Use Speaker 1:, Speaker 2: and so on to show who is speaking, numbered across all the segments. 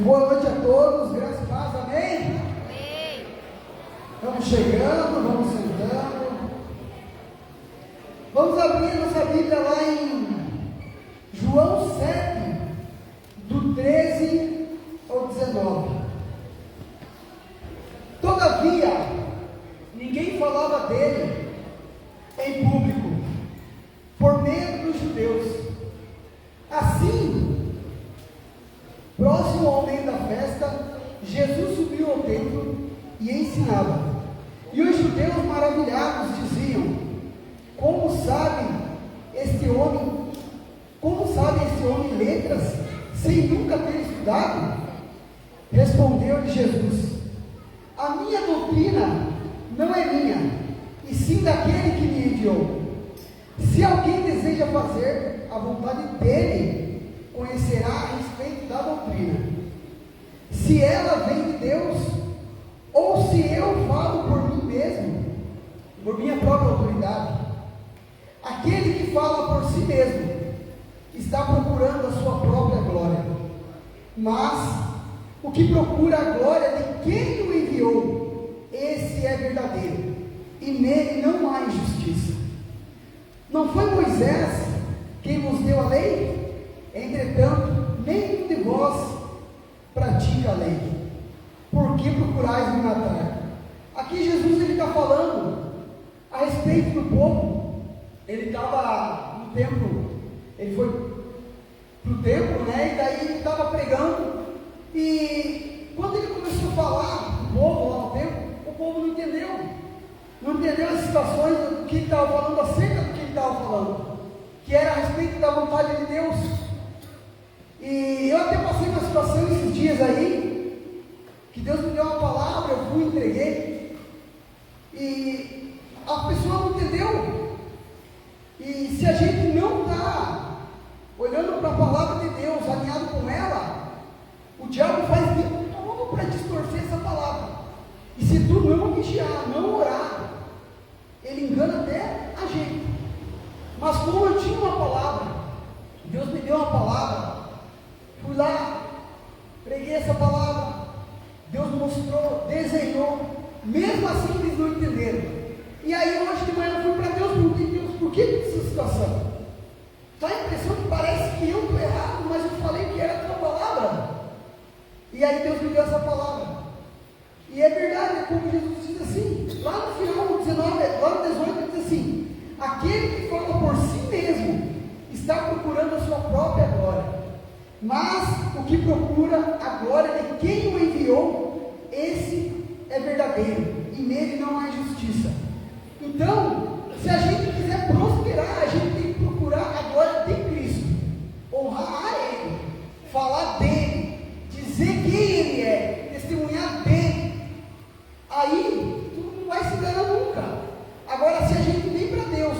Speaker 1: Boa noite a todos, graças e paz, amém?
Speaker 2: Amém.
Speaker 1: Vamos chegando, vamos sentando. Vamos abrir nossa Bíblia lá em João 7, do 13 ao 19. Todavia, ninguém falava dele em público, por medo dos judeus. Assim, próximo ao meio da festa, Jesus subiu ao templo e ensinava. E os judeus maravilhados diziam: Como sabe este homem letras, sem nunca ter estudado? Respondeu-lhe Jesus: A minha doutrina não é minha, e sim daquele que me enviou. Se alguém deseja fazer a vontade dele, conhecerá a respeito da doutrina, se ela vem de Deus, ou se eu falo por mim mesmo, por minha própria autoridade. Aquele que fala por si mesmo está procurando a sua própria glória, mas o que procura a glória de quem o enviou, esse é verdadeiro, e nele não há injustiça. Não foi Moisés quem vos deu a lei? Entretanto, nenhum de vós pratica a lei. Por que procurais me matar? Aqui Jesus está falando a respeito do povo. Ele estava no templo, ele foi para o templo, né? E daí ele estava pregando. E quando ele começou a falar do povo lá no templo, o povo não entendeu. Não entendeu as situações do que ele estava falando, acerca do que ele estava falando, que era a respeito da vontade de Deus. E eu até passei uma situação esses dias aí, que Deus me deu uma palavra, eu fui e entreguei, e a pessoa não entendeu. E se a gente não está olhando para a palavra de Deus, alinhado com ela, o diabo faz de tudo para distorcer essa palavra. E se tu não vigiar, não orar, ele engana até a gente. Mas como eu tinha uma palavra, Deus me deu uma palavra, fui lá, preguei essa palavra, Deus mostrou, desenhou, mesmo assim eles não entenderam. E aí hoje de manhã eu fui para Deus, perguntei: Deus, por que essa situação? Dá a impressão que parece que eu estou errado, mas eu falei que era a tua palavra. E aí Deus me deu essa palavra. E é verdade, é como Jesus diz assim, lá no final, no 19, lá no 18, ele diz assim: aquele que fala por si mesmo está procurando a sua própria glória, mas o que procura a glória de quem o enviou, esse é verdadeiro, e nele não há injustiça. Então, se a gente quiser prosperar, a gente tem que procurar a glória de Cristo, honrar a Ele, falar dele, dizer quem Ele é, testemunhar dele. Aí, tu não vai se enganar nunca. Agora, se a gente vem para Deus,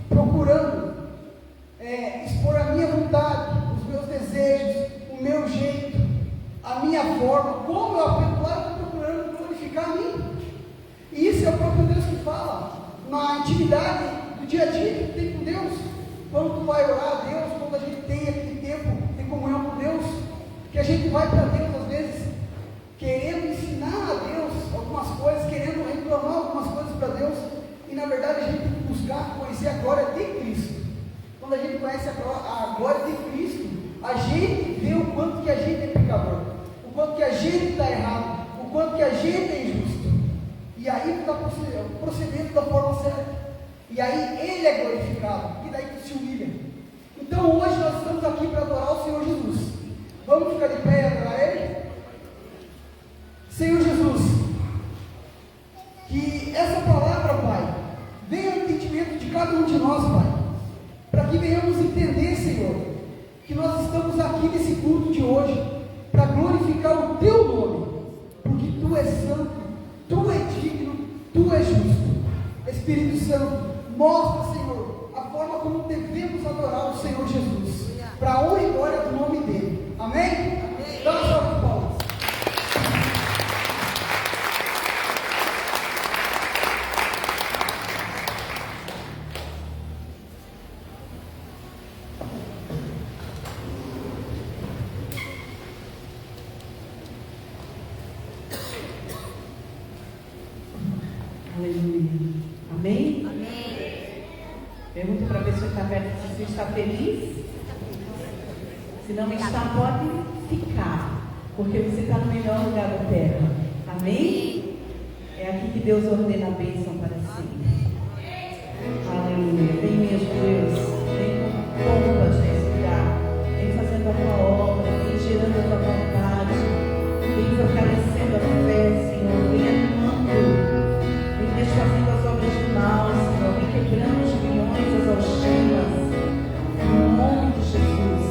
Speaker 1: procurando expor a minha vontade, os meus desejos, o meu jeito, a minha forma, como eu aprendo, claro, estou procurando glorificar a mim. E isso é o próprio Deus que fala, na intimidade do dia a dia que tu tem com Deus. Quando tu vai orar a Deus, quando a gente tem aquele tempo de comunhão com Deus, que a gente vai para Deus, às vezes, querendo ensinar a Deus algumas coisas, querendo reclamar algumas coisas para Deus, e na verdade a gente tem que buscar conhecer a glória de Cristo. Quando a gente conhece a glória de Cristo, a gente vê o quanto que a gente é pecador, o quanto que a gente está errado, o quanto que a gente é injusto, e aí tu está procedendo da forma certa, e aí Ele é glorificado, e daí tu se humilha. Então hoje nós estamos aqui para adorar o Senhor Jesus. Vamos ficar de pé e adorar Ele? Senhor Jesus, que essa palavra, Pai, venha ao entendimento de cada um de nós, Pai, para que venhamos entender, Senhor, que nós estamos aqui nesse culto de hoje para glorificar o Teu nome, porque Tu és santo, Tu és digno, Tu és justo. Espírito Santo, mostra, Senhor, a forma como devemos adorar o Senhor Jesus, para a honra e glória do nome dEle. Amém? Amém. Dá uma salva de palmas.
Speaker 2: Aleluia. Amém? Amém. Pergunta para a pessoa que está perto se você está feliz. Se não está, pode ficar, porque você está no melhor lugar da terra. Amém? É aqui que Deus ordena a bênção para si. Aleluia. Vem mesmo, Deus. Vem com pompas nesse lugar. Vem fazendo a tua obra. Vem gerando a tua vontade. Vem fortalecendo a fé, Senhor. Vem animando. Vem desfazendo as obras do mal, Senhor. Vem quebrando os grilhões, as algemas. No nome de Jesus.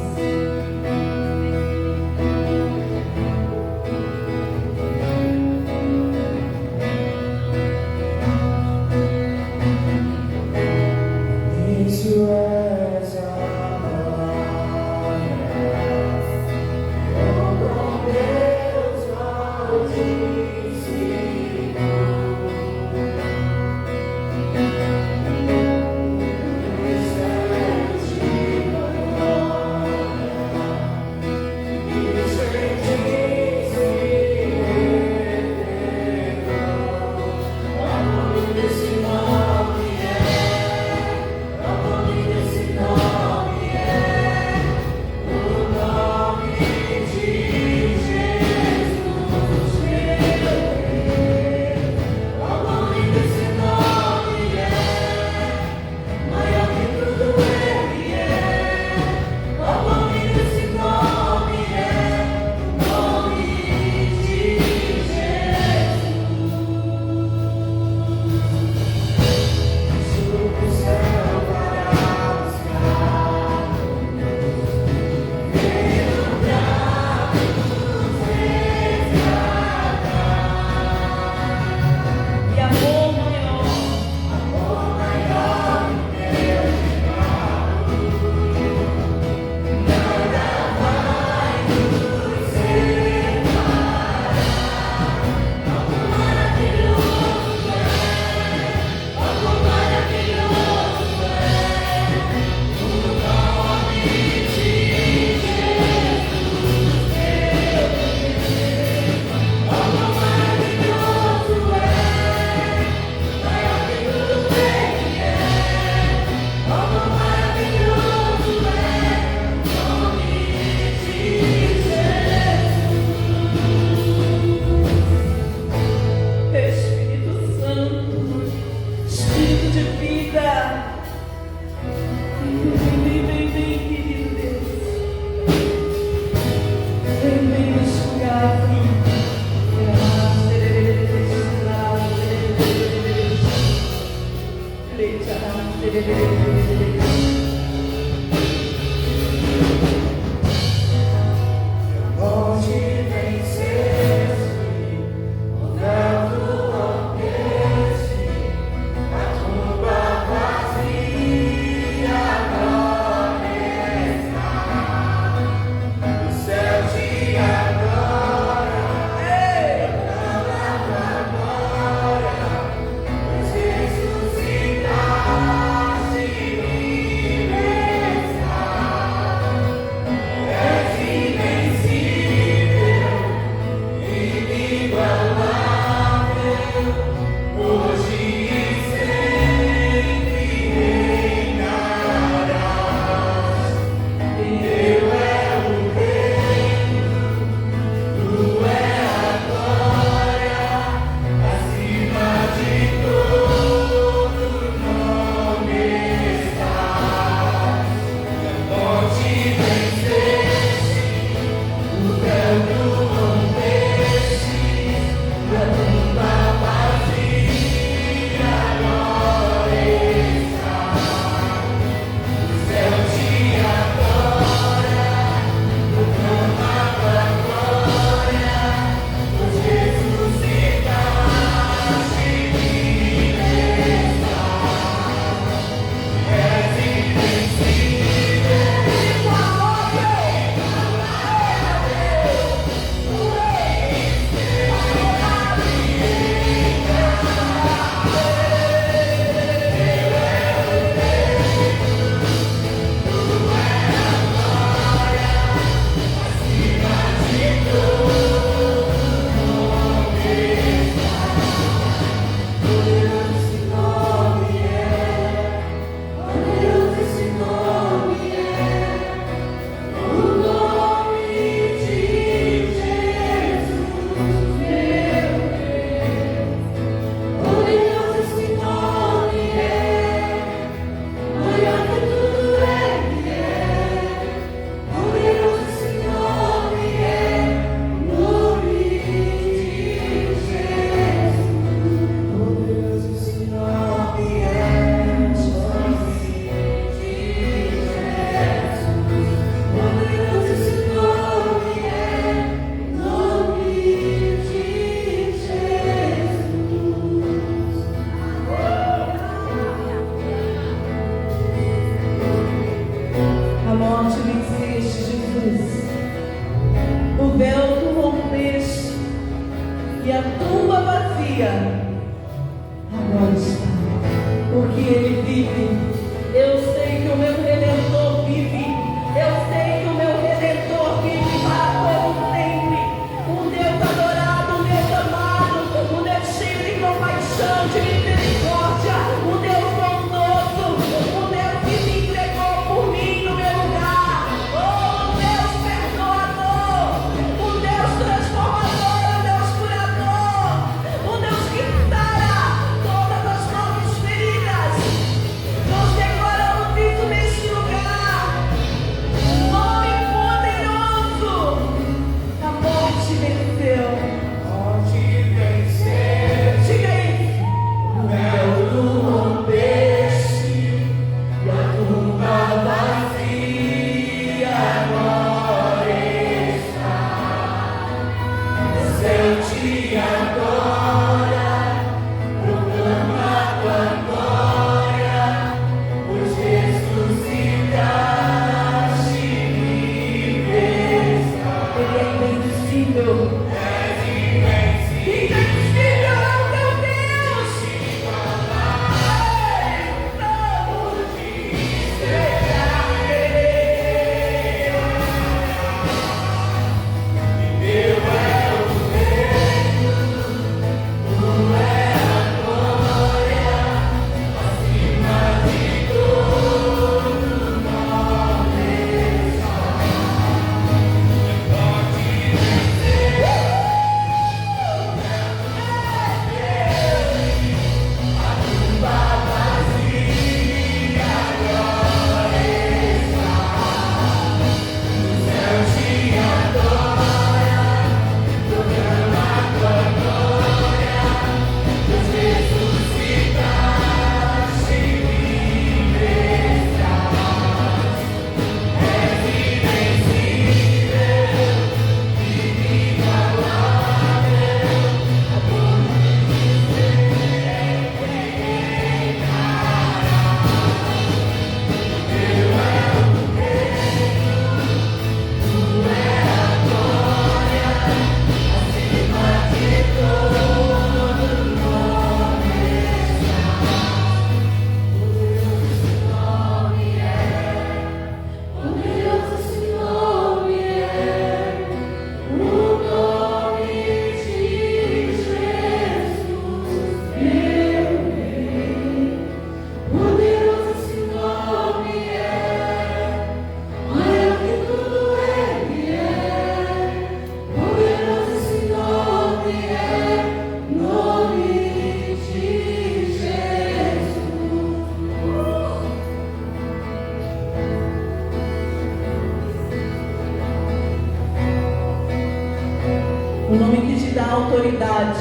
Speaker 2: O nome que te dá autoridade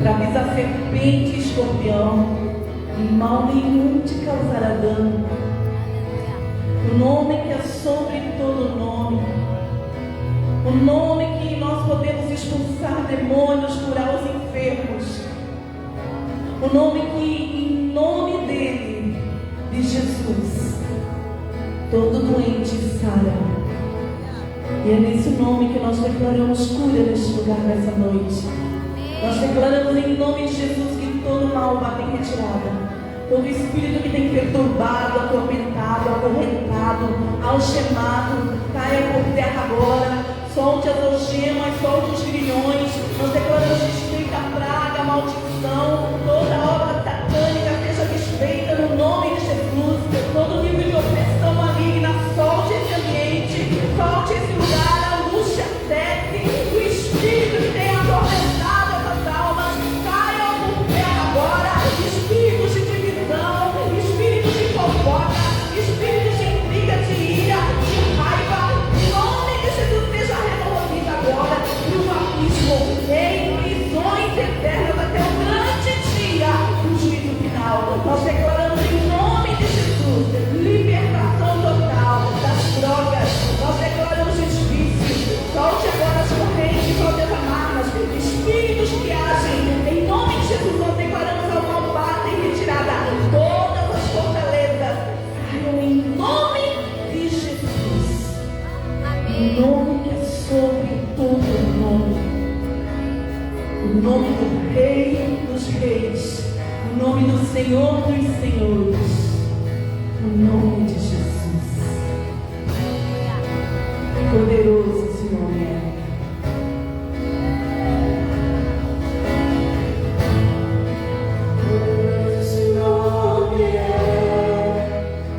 Speaker 2: para pisar serpente e escorpião, e mal nenhum te causará dano. O nome que é sobre todo nome. O nome que nós podemos expulsar demônios, curar os enfermos. O nome que, em nome dele, de Jesus, todo doente sara. E é nesse nome que nós declaramos cura neste lugar nessa noite. Nós declaramos em nome de Jesus que todo mal vai em retirada. Todo espírito que tem perturbado, atormentado, acorrentado, algemado, caia por terra agora. Solte as algemas, solte os grilhões. Nós declaramos desfeita a praga, a maldição, toda obra satânica seja desfeita no nome de Jesus. Todo nível de opressão maligna, solte esse ambiente, solte esse lugar, a angústia cesse, o espírito que tem atormentado essas almas, caiam por terra agora. Espíritos de divisão, espíritos de fofoca, espíritos de intriga, de ira, de raiva, em nome de Jesus seja removido agora no abismo, em prisões eternas até o grande dia do juízo final. Nós declaramos em nome de Jesus libertação total das drogas. Nós declaramos os vícios. Solte agora as correntes, solte as amarras, espíritos que agem em nome de Jesus. Nós declaramos ao mal bata e retirada todas as fortalezas. Saiam em nome de Jesus. O nome que é sobre todo nome. O nome do Rei dos Reis. O nome do Senhor dos Senhores. O nome de Jesus. Poderoso esse nome é.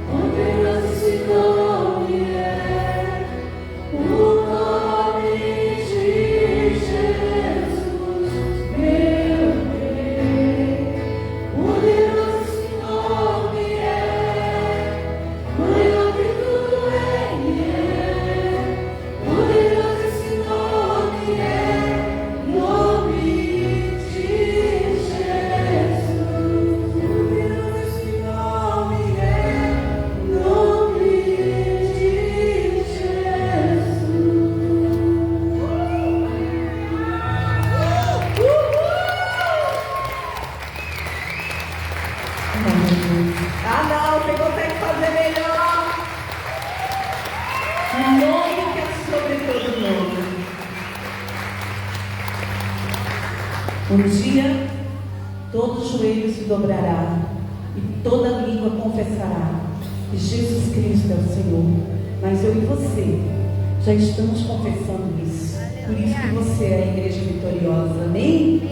Speaker 3: Poderoso
Speaker 2: Um dia, todo joelho se dobrará e toda língua confessará que Jesus Cristo é o Senhor. Mas eu e você já estamos confessando isso. Por isso que você é a igreja vitoriosa. Amém?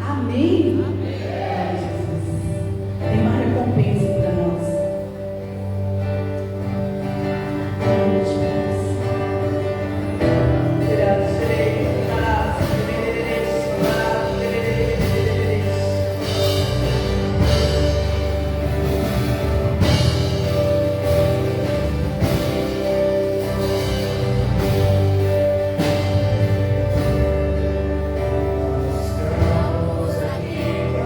Speaker 2: Amém? Glória a Jesus. Tem uma recompensa para nós. Glória a Jesus.
Speaker 3: Estamos aqui.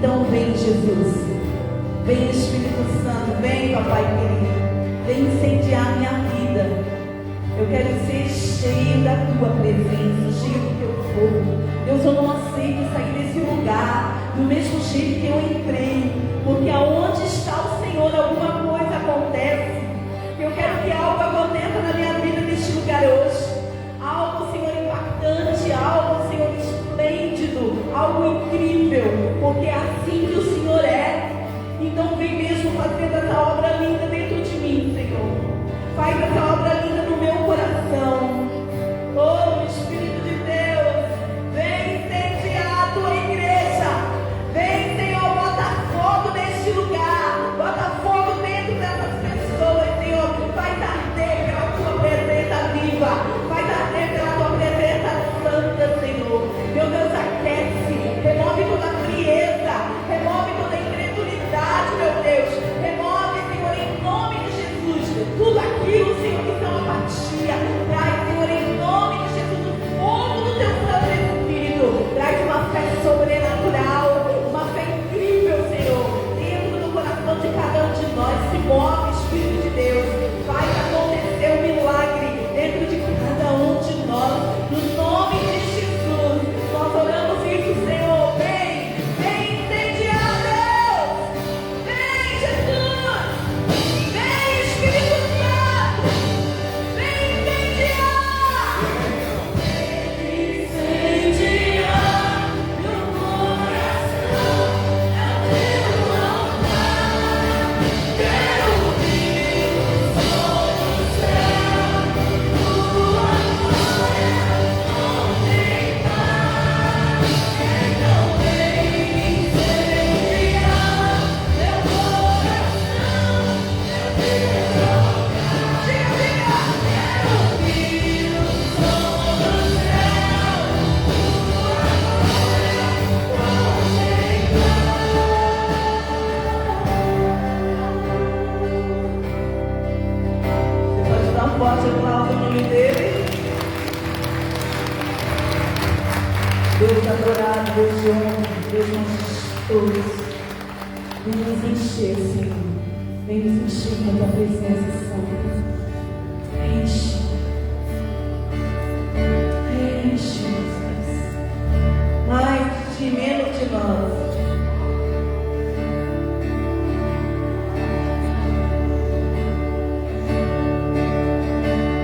Speaker 2: Então vem, Jesus. Vem, Espírito Santo. Vem, Papai querido. Vem incendiar minha vida. Eu quero ser cheio da tua presença, cheio do teu fogo. Deus, eu não aceito sair desse lugar do mesmo jeito que eu entrei, porque aonde está o Senhor, alguma coisa acontece. Eu quero que algo aconteça na minha vida neste lugar hoje. Algo, Senhor, impactante, algo, Senhor, esplêndido, algo incrível, porque é assim que o Senhor é. Então vem mesmo fazendo essa obra linda dentro de mim, Senhor. Faz essa obra linda no meu coração. Oh, Espírito de Deus, vem incendiar a tua igreja. Vem, Senhor, bota fogo neste lugar. Bota fogo dentro dessas pessoas, Senhor. Faz arder pela tua presença viva. Faz arder pela tua presença santa, Senhor. Meu Deus, aquece. Remove toda a frieza. Remove toda a incredulidade, meu Deus. Remove, Senhor, em nome de Jesus, tudo aquilo, Senhor, que são apatia. Traz, Senhor, em nome de Jesus, o fogo do teu Santo Espírito. Traz uma fé sobrenatural, uma fé incrível, Senhor, dentro do coração de cada um de nós. Se move, Espírito de Deus. Faz acontecer um milagre dentro de cada um de nós. No nome de Jesus, nós oramos isso, Senhor. Vem, vem incendiar, Deus. Vem, Jesus. Vem, Espírito Santo. Vem incendiar. Vem incendiar meu coração. É teu altar. Quero ouvir o som do céu. Tua glória contemplar. Então vem incendiar meu coração. É teu altar. Quero ouvir o som do céu. Você pode dar um forte aplauso no nome dele. Deus adorado, Deus de honra, Deus majestoso. Vem nos encher, Senhor. Vem nos encher com a tua presença santa. Enche. Enche, Jesus. Mais de menos de nós.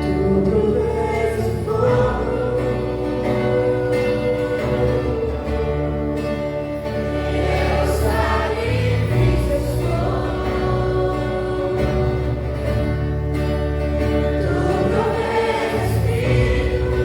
Speaker 2: Tudo és o fogo. Eu sacrifício sou. Tudo és Espírito.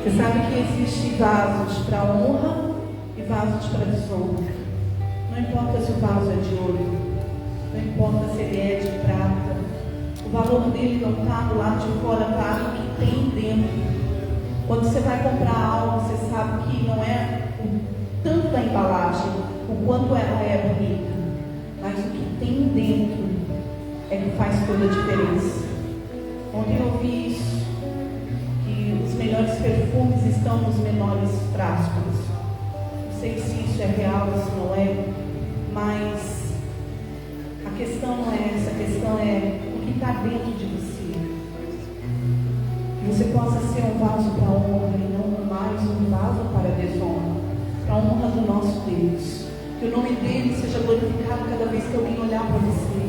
Speaker 2: Você sabe que existem vasos para honra e vasos para desonra. Não importa se o vaso é de ouro, não importa se ele é de prata, o valor dele não está do lado de fora, está no que tem dentro. Quando você vai comprar algo, você sabe que não é o tanto da embalagem, o quanto ela é bonita, mas o que tem dentro é que faz toda a diferença. Ontem eu ouvi isso, que os melhores perfumes estão nos menores frascos. Não sei se isso é real, se não é, mas a questão não é essa, a questão é o que está dentro de você. Que você possa ser um vaso para a honra e não mais um vaso para a desonra, para a honra do nosso Deus. Que o nome dele seja glorificado cada vez que alguém olhar para você,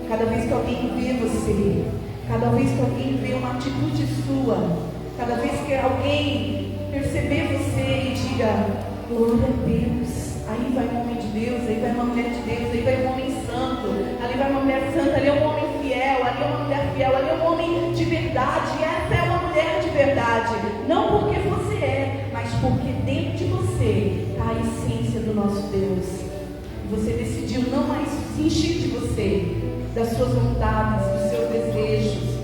Speaker 2: cada vez que alguém vê você, cada vez que alguém vê uma atitude sua, cada vez que alguém perceber você e diga, glória a Deus, aí vai um homem de Deus, aí vai uma mulher de Deus, aí vai um homem santo, ali vai uma mulher santa, ali é um homem fiel, ali é uma mulher fiel, ali é um homem de verdade, e essa é uma mulher de verdade, não porque você é, mas porque dentro de você está a essência do nosso Deus. Você decidiu não mais se encher de você, das suas vontades, dos seus desejos,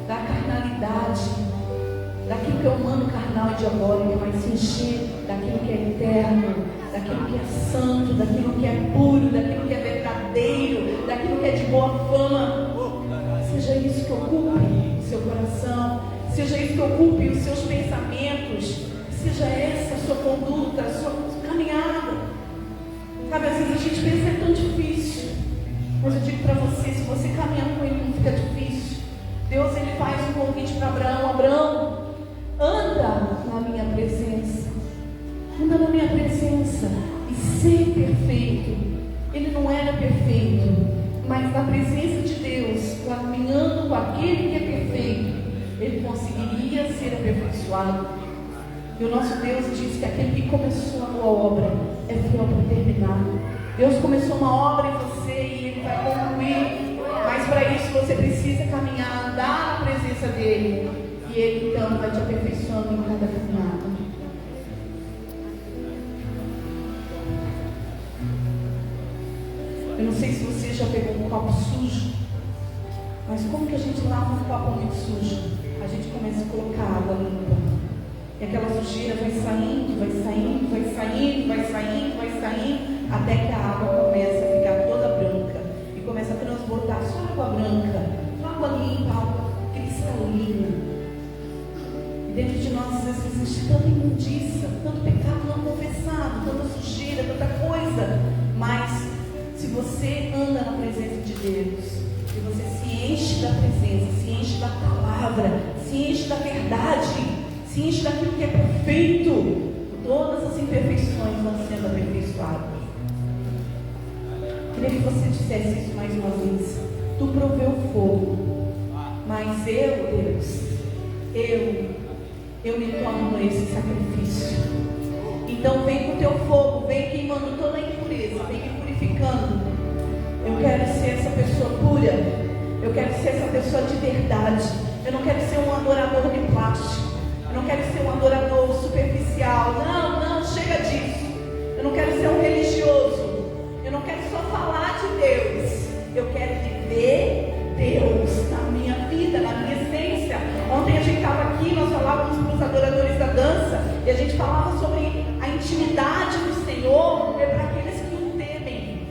Speaker 2: da carnalidade, daquilo que é humano, carnal e diabólico, mas se encher daquilo que é eterno, daquilo que é santo, daquilo que é puro, daquilo que é verdadeiro, daquilo que é de boa fama. Seja isso que ocupe o seu coração, seja isso que ocupe os seus pensamentos, seja essa a sua conduta, a sua caminhada. Sabe, às vezes a gente pensa é tão difícil, mas eu digo para você, se você caminhar com ele não fica difícil. Deus, ele faz um convite para Abraão: Abraão, anda na minha presença, anda na minha presença e ser perfeito. Ele não era perfeito, mas na presença de Deus, caminhando com aquele que é perfeito, ele conseguiria ser aperfeiçoado. E o nosso Deus diz que aquele que começou a boa obra é fiel para terminar. Deus começou uma obra em você e ele vai concluir, mas para isso você precisa caminhar, andar na presença dele, e ele então vai te aperfeiçoando em cada caminhada. Eu não sei se você já pegou um copo sujo, mas como que a gente lava um copo muito sujo? A gente começa a colocar água limpa. E aquela sujeira vai saindo, vai saindo, vai saindo, vai saindo, vai saindo, até que a água começa a ficar toda branca. E começa a transbordar só água branca, só água limpa, água cristalina. E dentro de nós, às vezes, existe tanta imundícia, tanto pecado não confessado, tanta sujeira, tanta coisa. Mas, se você anda na presença de Deus, e você se enche da presença, se enche da palavra, se enche da verdade, se enche daquilo que é perfeito, todas as imperfeições vão sendo aperfeiçoadas. Queria que você dissesse isso mais uma vez. Tu proveu fogo, mas eu, Deus, eu me torno esse sacrifício. Então vem com o teu fogo, vem queimando toda a impureza, vem me purificando. Eu quero ser essa pessoa pura, eu quero ser essa pessoa de verdade. Eu não quero ser um adorador de plástico. Eu não quero ser um adorador superficial. Não, chega disso. Eu não quero ser um religioso. Eu não quero só falar de Deus. Eu quero viver Deus na minha vida, na minha essência. Ontem a gente estava aqui, nós falávamos para os adoradores da dança, e a gente falava sobre a intimidade do Senhor é para aqueles que o temem.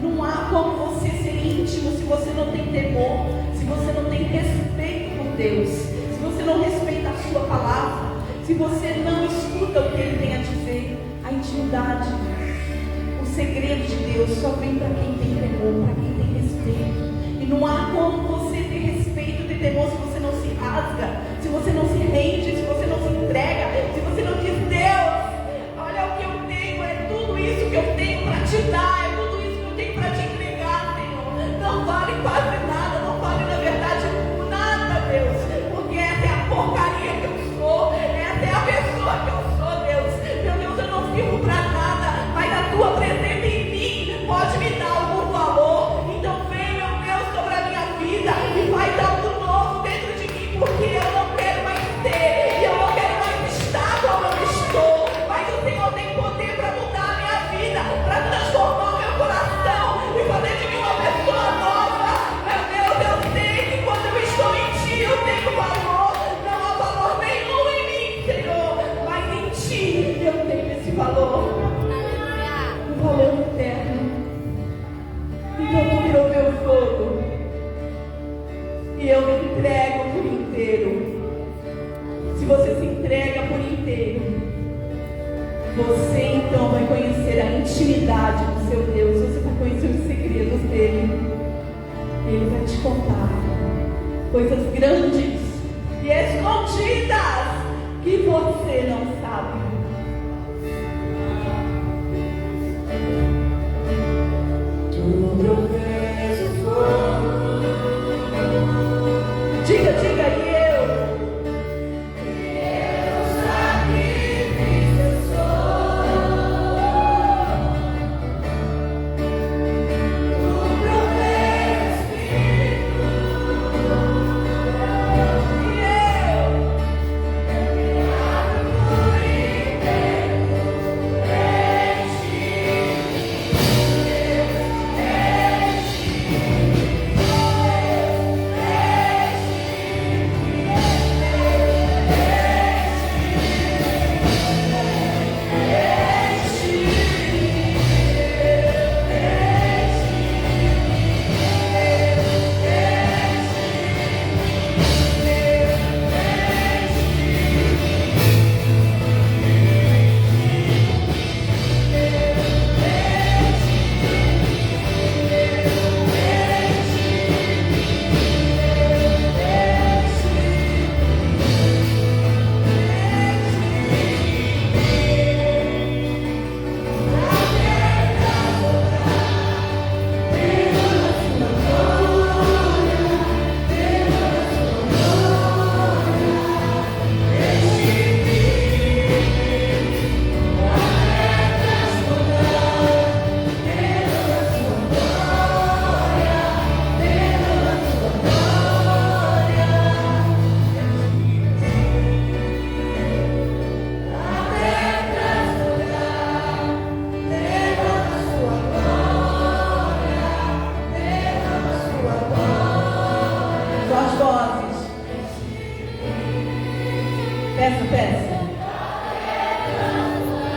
Speaker 2: Não há como você ser íntimo se você não tem temor, se você não tem respeito por Deus, se você não respeita a sua palavra, se você não escuta o que Ele tem a dizer. A intimidade, o segredo de Deus só vem para quem tem temor, para quem tem respeito. E não há como você ter respeito, ter temor, se você não se rasga, se você não se rende, se você não se entrega, se você não diz: Deus, olha o que eu tenho, é tudo isso que eu tenho para te dar, é tudo isso que eu tenho para te entregar, Senhor. Não vale quase nada, não vale na verdade nada, Deus, porque essa é a porcaria que eu sou, essa é a pessoa que eu sou, Deus. Meu Deus, eu não sirvo para nada, mas a tua presença em mim pode me dar algum valor. Então vem, meu Deus, sobre a minha vida e faz algo novo dentro de mim, porque eu não quero mais ter, e eu não quero mais estar como eu estou. Mas o Senhor tem poder para mudar a minha vida, para transformar o meu coração e fazer de mim uma pessoa nova. Meu Deus, eu sei que quando eu estou em Ti eu tenho valor. Não há valor nenhum em mim, Senhor, mas em Ti eu tenho esse valor, um valor eterno. Então Tu proveu fogo e eu me entrego por inteiro. Se você se entrega por inteiro, você então vai conhecer a intimidade do seu Deus. Você vai conhecer os segredos dele. Ele vai te contar coisas grandes e escondidas que você não sabe.
Speaker 3: Tu provês o fogo.
Speaker 2: Diga e eu.
Speaker 3: Por
Speaker 2: Peça.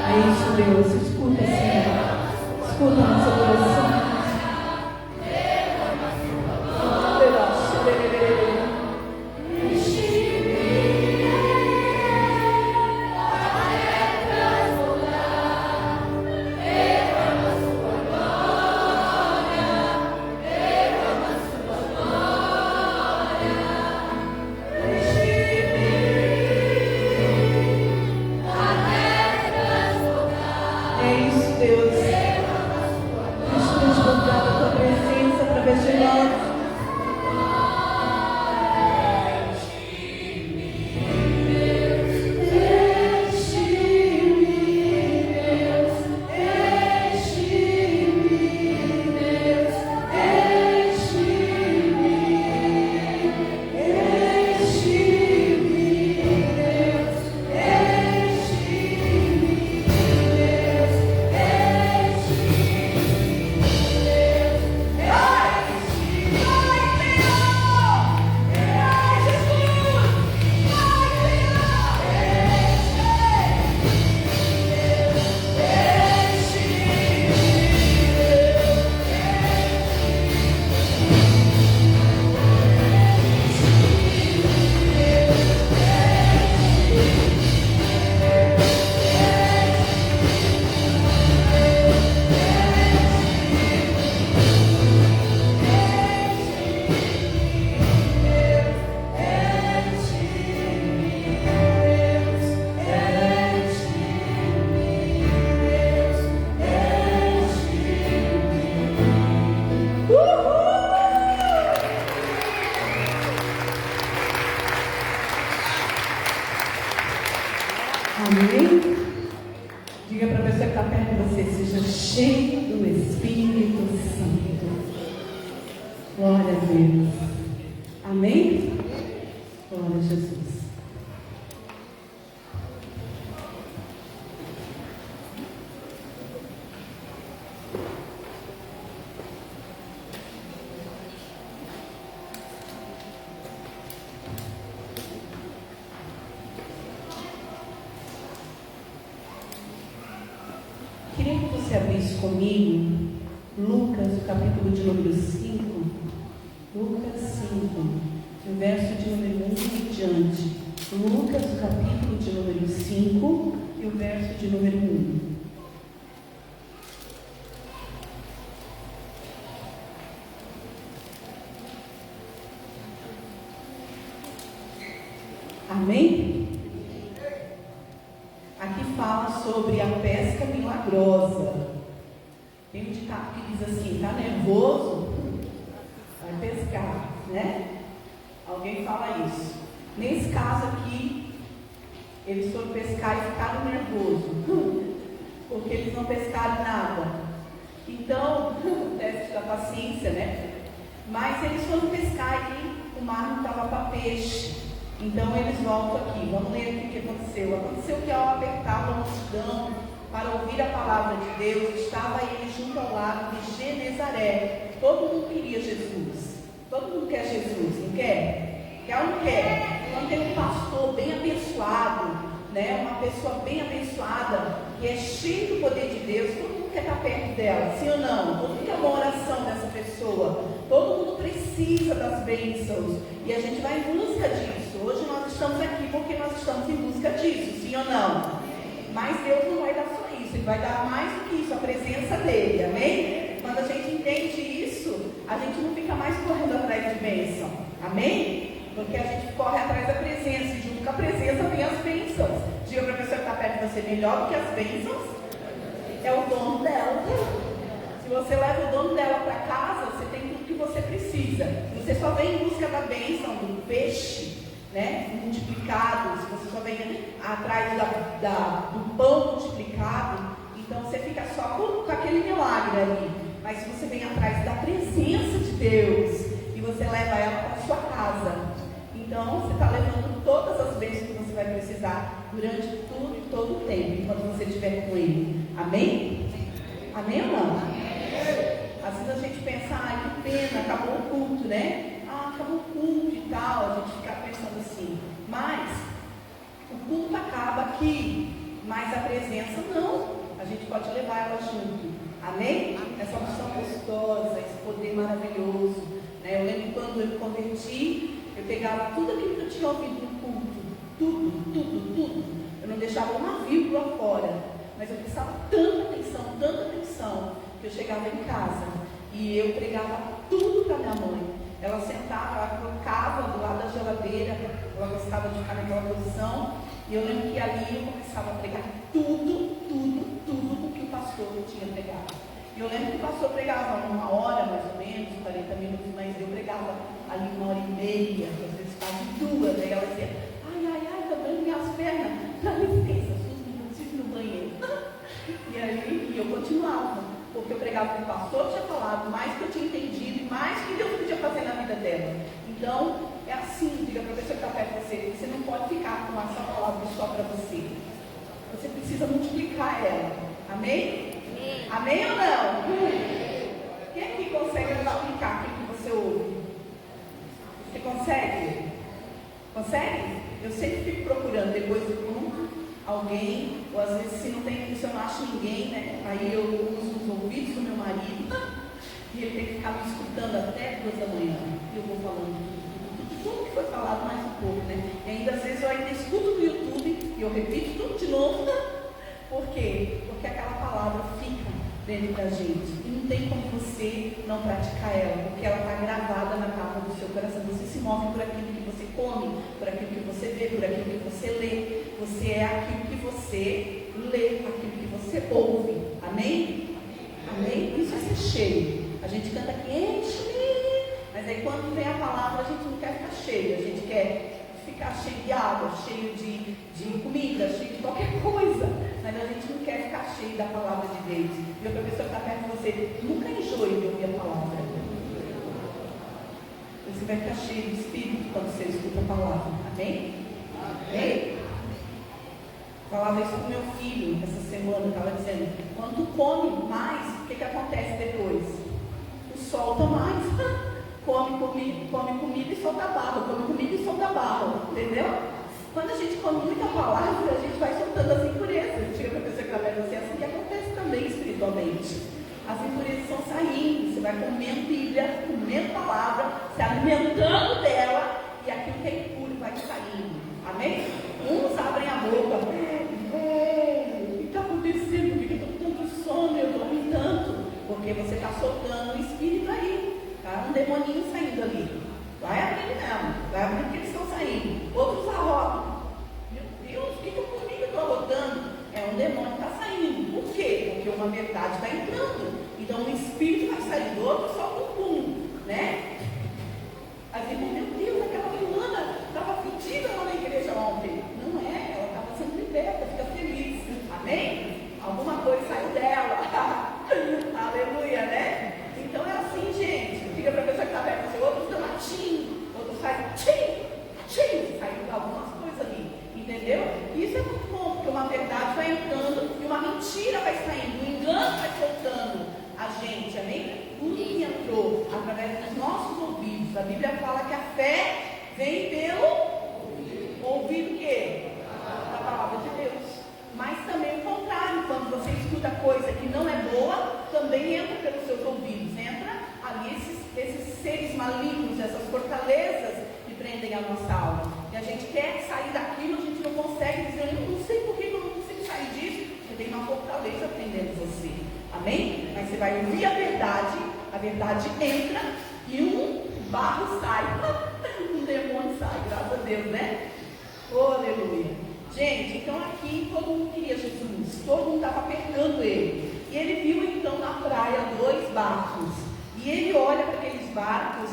Speaker 2: É isso, Deus. Escuta, Senhor. Escuta a nossa oração. Amém? Diga para a pessoa que está perto de você, seja cheio do Espírito Santo. Glória a Deus. Amém? Glória a Jesus. Queria que você abrisse comigo Lucas, o capítulo de número 5. Lucas 5, o verso de número 1 em diante. Lucas, o capítulo de número 5 e o verso de número 1. Amém? Aqui fala sobre a pesca milagrosa. Tem um ditado que diz assim: tá nervoso? Vai pescar, né? Alguém fala isso. Nesse caso aqui, eles foram pescar e ficaram nervosos, porque eles não pescaram nada. Então, teste da paciência, né? Mas eles foram pescar e o mar não estava para peixe. Então eles voltam aqui. Vamos ler aqui o que aconteceu. Aconteceu que ao apertar a multidão para ouvir a palavra de Deus, estava ele junto ao lago de Genezaré. Todo mundo queria Jesus. Todo mundo quer Jesus, não quer? Quer ou não quer? Quando tem um pastor bem abençoado, né? Uma pessoa bem abençoada, que é cheio do poder de Deus, todo mundo quer estar perto dela, sim ou não? Todo mundo quer uma oração dessa pessoa. Todo mundo precisa das bênçãos. E a gente vai em busca disso. Hoje nós estamos aqui porque nós estamos em busca disso, sim ou não? Mas Deus não vai dar só isso, Ele vai dar mais do que isso, a presença dEle, amém? Quando a gente entende isso, a gente não fica mais correndo atrás de bênção, amém? Porque a gente corre atrás da presença, e junto com a presença vem as bênçãos. Diga para a pessoa que está perto de você, melhor do que as bênçãos é o dono dela. Se você leva o dono dela para casa, você tem tudo que você precisa. Você só vem em busca da bênção, do peixe, né, multiplicado. Se você só vem atrás do pão multiplicado, então você fica só com aquele milagre ali. Mas se você vem atrás da presença de Deus e você leva ela para a sua casa, então você está levando todas as bênçãos que você vai precisar durante tudo e todo o tempo, enquanto você estiver com Ele. Amém? Amém ou não? Às vezes a gente pensa, que pena, acabou o culto, né? Acabou o culto e tal, a gente fica pensando assim. Mas o culto mas a presença não. A gente pode levar ela junto. Amém? Essa unção gostosa, esse poder maravilhoso. Né? Eu lembro quando eu me converti, eu pegava tudo aquilo que eu tinha ouvido no culto. Tudo. Eu não deixava uma vírgula fora. Mas eu prestava tanta atenção, que eu chegava em casa e eu pregava tudo para minha mãe. Ela sentava, ela colocava do lado da geladeira, ela gostava de ficar naquela posição, e eu lembro que ali eu começava a pregar tudo que o pastor tinha pregado. E eu lembro que o pastor pregava 1 hora, mais ou menos, 40 minutos, mas eu pregava ali 1h30, às vezes quase 2, daí ela dizia, ai, tá doendo minhas pernas, dá licença, eu preciso ir no banheiro. E aí eu continuava, porque eu pregava o que o pastor tinha falado, mais que eu tinha entendido, mais que Deus podia fazer na vida dela. Então, é assim, diga para a pessoa que está perto de você, você não pode ficar com essa palavra só para você. Você precisa multiplicar ela. Amém? Amém ou não? Quem aqui consegue multiplicar aquilo que você ouve? Você consegue? Consegue? Eu sempre fico procurando depois do culto alguém, ou às vezes se eu não acho ninguém, né? Aí eu uso os ouvidos do meu marido e ele tem que ficar me escutando até 2 da manhã. E eu vou falando tudo que foi falado mais um pouco, né? E ainda às vezes eu ainda escuto no YouTube e eu repito tudo de novo. Por quê? Porque aquela palavra fica dentro da gente. E não tem como você não praticar ela, porque ela está gravada na capa do seu coração. Você se move por aquilo que você come, por aquilo que você vê, por aquilo que você lê. Você é aquilo que você lê, aquilo que você ouve. Amém? Amém? Isso é ser cheio. A gente canta aqui, enche-me. Mas aí quando vem a palavra, a gente não quer ficar cheio. A gente quer ficar cheio de água, cheio de comida, cheio de qualquer coisa. Mas a gente não quer ficar cheio da palavra de Deus. E a pessoa que está perto de você, nunca enjoe de ouvir a palavra. Você vai ficar cheio de espírito quando você escuta a palavra. Amém? Amém? Falava isso com meu filho essa semana, estava dizendo, quando tu come mais, o que acontece depois? Tu solta mais. Come comida e solta barro, come comida e solta barro, entendeu? Quando a gente come muita palavra, a gente vai soltando as impurezas. Chega para a pessoa que está perto assim, assim que acontece também espiritualmente. As impurezas estão saindo, você vai comendo Bíblia, comendo palavra, se alimentando dela, e aquilo que é impuro vai saindo. Amém? Uns abrem a boca, o que está acontecendo? Por que eu estou com tanto sono? Eu dormi tanto? Porque você está soltando o espírito aí. Tá? Um demoninho saindo ali. Vai abrindo mesmo. Vai abrindo porque eles estão saindo. Outros arrotam. Meu Deus, o que por que eu estou arrotando? É um demônio que está saindo. Por quê? Porque uma verdade está entrando. Então um espírito vai sair do outro, solta um pum. Né? Aí você, meu Deus, aquela fulana estava fedida lá na igreja ontem. Não é, ela estava sendo liberta, fica feliz. Amém? Alguma coisa saiu dela. Aleluia, né? Então é assim, gente. Fica para a pessoa que está perto, o outro fica latim, outro sai tchim, saiu algumas coisas ali. Entendeu? Isso é muito bom, porque uma verdade vai entrando e uma mentira vai saindo, um engano vai soltando a gente, amém? Tudo que entrou através dos nossos ouvidos. A Bíblia fala que a fé vem pelo ouvido o quê? A palavra de Deus. Mas também o contrário, quando você escuta coisa que não é boa, também entra pelos seus ouvidos, entra ali esses seres malignos, essas fortalezas que prendem a nossa alma. E a gente quer sair daquilo, a gente não consegue dizer, eu não sei por que eu não consigo sair disso, porque tem uma fortaleza prendendo você. Amém? Mas você vai ouvir a verdade entra e um barro sai, um demônio sai, graças a Deus, né? Oh, aleluia. Gente, então aqui todo mundo queria Jesus, todo mundo estava apertando ele. E ele viu então na praia 2 barcos. E ele olha para aqueles barcos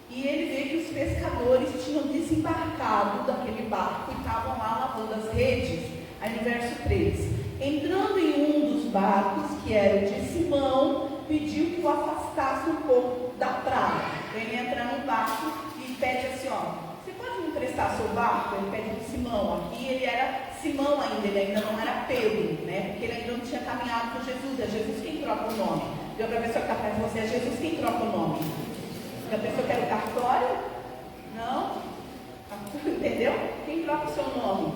Speaker 2: e ele vê que os pescadores tinham desembarcado daquele barco e estavam lá lavando as redes. Aí no verso 3, entrando em um dos barcos, que era o de Simão, pediu que o afastasse um pouco da praia. Ele entra no barco e pede assim, ó, você pode me emprestar seu barco? Ele pede de Simão. Aqui ele era Simão ainda, ele ainda não era Pedro, né? Porque ele ainda não tinha caminhado com Jesus. É Jesus quem troca o nome. Deu para a pessoa que está perto de você, é Jesus quem troca o nome. A pessoa quer o cartório? Não? Entendeu? Quem troca o seu nome?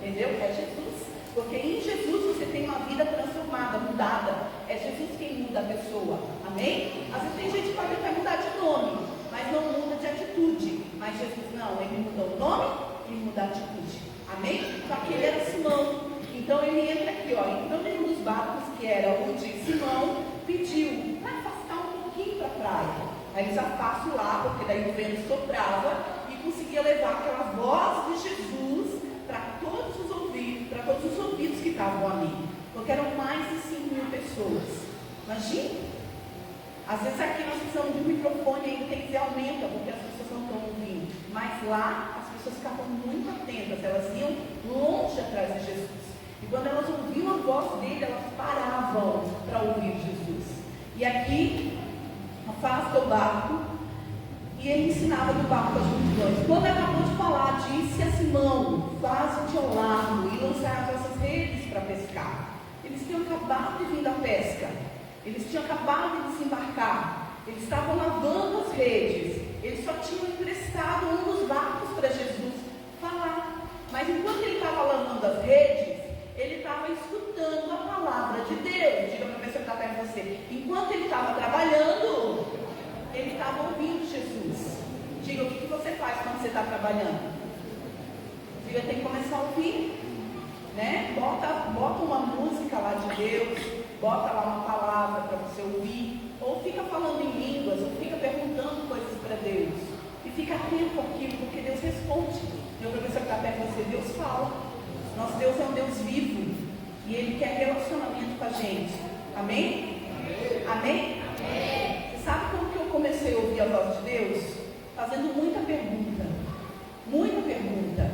Speaker 2: Entendeu? É Jesus. Porque em Jesus você tem uma vida transformada, mudada. É Jesus quem muda a pessoa. Amém? Às vezes tem gente que pode até mudar de nome, mas não muda de atitude. Mas Jesus não, ele mudou o nome, ele muda a atitude. Amém? Só que ele era Simão. Então ele entra aqui, ó, entrando em um dos barcos que era onde Simão pediu para afastar um pouquinho para a praia. Aí eles afastam lá, porque daí o vento soprava e conseguia levar aquela voz de Jesus para todos os ouvidos que estavam ali. Porque eram mais de 5.000 pessoas. Imagina? Às vezes aqui nós precisamos de um microfone e ainda tem que dizer aumenta, porque as pessoas não estão ouvindo. Mas lá as pessoas ficavam muito atentas, elas iam longe atrás de Jesus. E quando elas ouviam a voz dele, elas paravam para ouvir Jesus. E aqui, afasta o barco, e ele ensinava do barco às multidões. Quando acabou de falar, disse a Simão: faze-te ao largo e lançai as vossas redes para pescar. Eles tinham acabado de vir da pesca, eles tinham acabado de desembarcar, eles estavam lavando as redes, eles só tinham emprestado um dos barcos para Jesus falar. Mas enquanto ele estava lavando as redes, ele estava escutando a palavra de Deus. Diga para a pessoa que está perto de você: enquanto ele estava trabalhando, ele estava ouvindo Jesus. Diga, o que você faz quando você está trabalhando? Diga, tem que começar a ouvir, né? Bota uma música lá de Deus, bota lá uma palavra para você ouvir, ou fica falando em línguas, ou fica perguntando coisas para Deus, e fica atento àquilo, porque Deus responde. Diga para a pessoa que está perto de você: Deus fala. Nosso Deus é um Deus vivo, e Ele quer relacionamento com a gente. Amém? Amém? Amém? Você sabe como que eu comecei a ouvir a voz de Deus? Fazendo muita pergunta. Muita pergunta.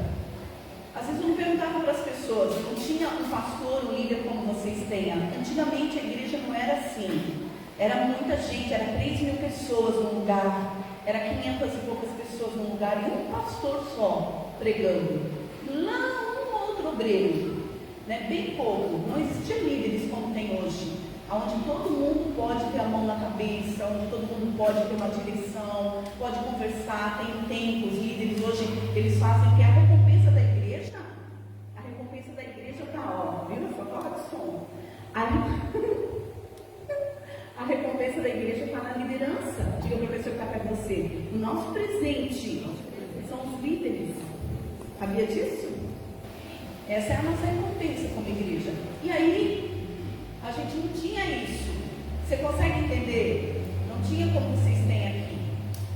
Speaker 2: Às vezes eu não perguntava para as pessoas, não tinha um pastor, um líder como vocês têm. Antigamente a igreja não era assim. Era muita gente, era 3.000 pessoas num lugar, era 500 e poucas pessoas num lugar, e um pastor só pregando. Lá obreiro, né? Bem pouco, não existia líderes como tem hoje, onde todo mundo pode ter a mão na cabeça, onde todo mundo pode ter uma direção, pode conversar, tem tempos. Líderes hoje, eles fazem que a recompensa da igreja está, ó, viu? Só toca de som. A recompensa da igreja está na liderança. Diga para a pessoa que está perto de você: o nosso presente são os líderes. Sabia disso? Essa é a nossa recompensa como igreja. E aí, a gente não tinha isso. Você consegue entender? Não tinha como vocês têm aqui.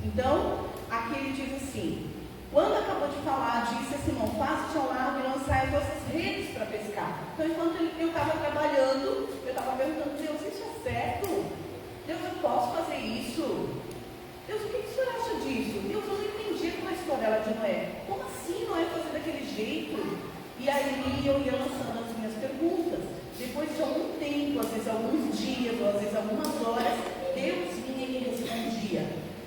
Speaker 2: Então, aqui ele diz assim: quando acabou de falar, disse a Simão: faze-te ao largo e lançai as vossas redes para pescar. Então, enquanto eu estava trabalhando, eu estava perguntando: Deus, isso é certo? Deus, eu posso fazer isso? Deus, o que o senhor acha disso? Deus, eu não entendi com a história lá de Noé. Como assim Noé fazer daquele jeito? E aí eu ia lançando as minhas perguntas. Depois de algum tempo, às vezes alguns dias, ou às vezes algumas horas, Deus vinha e me respondia.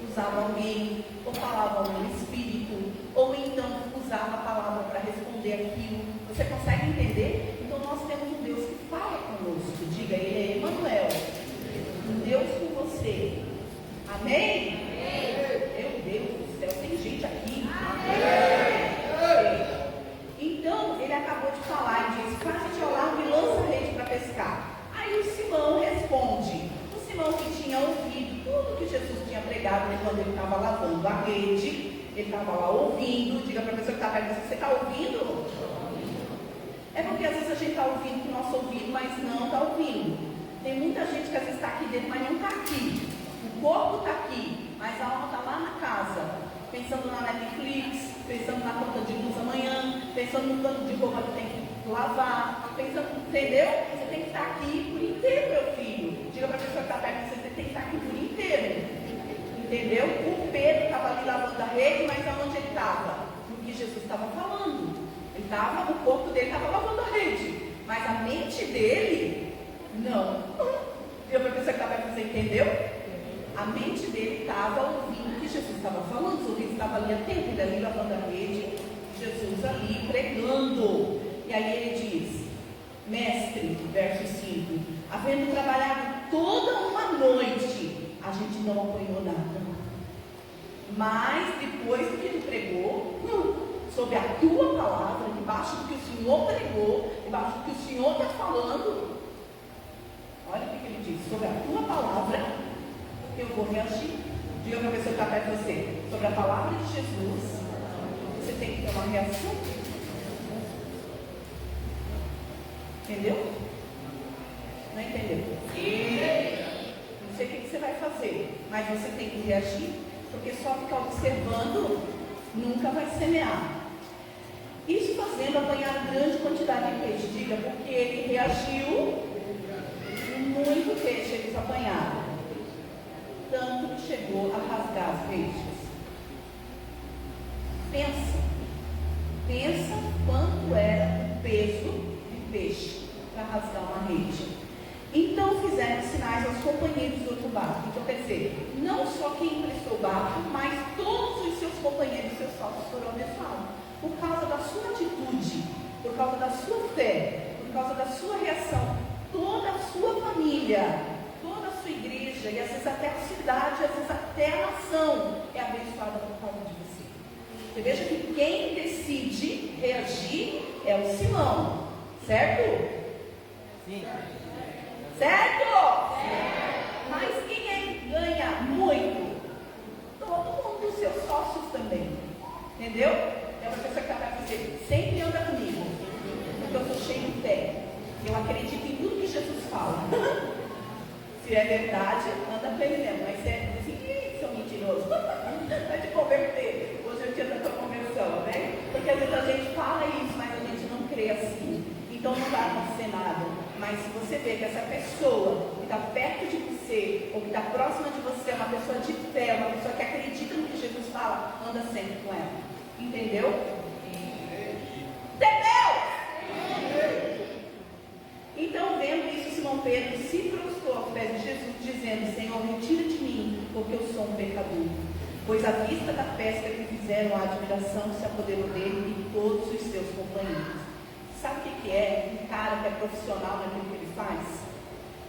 Speaker 2: Usava alguém, ou falava ao meu espírito, ou então usava a palavra para responder aquilo. Você consegue entender? Então nós temos um Deus que fala conosco. Diga, Ele é Emmanuel, um Deus com você. Amém? Meu Deus do céu, tem gente aqui. Amém. Então, ele acabou de falar e disse: faze-te ao largo e lança a rede para pescar. Aí o Simão responde. O Simão, que tinha ouvido tudo que Jesus tinha pregado quando ele estava lavando a rede, ele estava lá ouvindo. Diga para a pessoa que está perto: você está ouvindo? É porque às vezes a gente está ouvindo com o nosso ouvido, mas não está ouvindo. Tem muita gente que às vezes está aqui dentro, mas não está aqui. O corpo está aqui, mas a alma está lá na casa, pensando na Netflix, pensando na conta de luz amanhã, pensando no tanto de roupa que tem que lavar, pensando, entendeu? Você tem que estar aqui por inteiro, meu filho. Diga para a pessoa que está perto de você: tem que estar aqui por inteiro. Entendeu? O Pedro estava ali lavando a rede, mas aonde ele estava? No que Jesus estava falando. O corpo dele estava lavando a rede, mas a mente dele, não. Diga para a pessoa que está perto de você: entendeu? A mente dele estava ouvindo o que Jesus estava falando. Os ouvidos estavam ali atento, ele ali lavando a rede, Jesus ali pregando. E aí ele diz: mestre, verso 5, havendo trabalhado toda uma noite, a gente não apanhou nada. Mas depois que ele pregou, sob a tua palavra, debaixo do que o Senhor pregou, debaixo do que o Senhor está falando, olha o que ele diz: sobre a tua palavra eu vou reagir. Diga para a pessoa que está perto de você: sobre a palavra de Jesus, você tem que ter uma reação. Entendeu? Não entendeu? Não sei o que você vai fazer, mas você tem que reagir, porque só ficar observando nunca vai semear. Isso fazendo apanhar grande quantidade de peixe. Diga, porque ele reagiu, muito peixe eles apanharam, tanto que chegou a rasgar os peixes. Pensa quanto era o peso de peixe para rasgar uma rede. Então fizeram sinais aos companheiros do outro barco. Então quer dizer, não só quem emprestou o barco, mas todos os seus companheiros, seus sócios foram abençoados. Por causa da sua atitude, por causa da sua fé, por causa da sua reação, toda a sua família, toda a sua igreja, e às vezes até a cidade, às vezes até a nação é abençoada por causa de você. Você veja que quem decide reagir é o Simão, certo?
Speaker 3: Sim.
Speaker 2: Certo? Mas quem é que ganha muito? Todo mundo, os seus sócios também. Entendeu? É uma pessoa que está para você, sempre anda comigo, porque eu sou cheio de fé. Eu acredito em tudo que Jesus fala. Se é verdade, anda com ele mesmo. Mas se é assim, são mentirosos, vai te converter. Hoje é o dia da tua conversão, né? Porque às vezes a gente fala isso, mas a gente não crê assim. Então não vai acontecer nada. Mas se você vê que essa pessoa que está perto de você, ou que está próxima de você, é uma pessoa de fé, uma pessoa que acredita no que Jesus fala, anda sempre com ela. Entendeu? Entendeu? Então, vendo isso, Simão Pedro se prostrou aos pés de Jesus, dizendo: Senhor, retira de mim, porque eu sou um pecador. Pois à vista da pesca que fizeram, a admiração se apoderou dele e todos os seus companheiros. Sabe o que é um cara que é profissional naquilo que ele faz?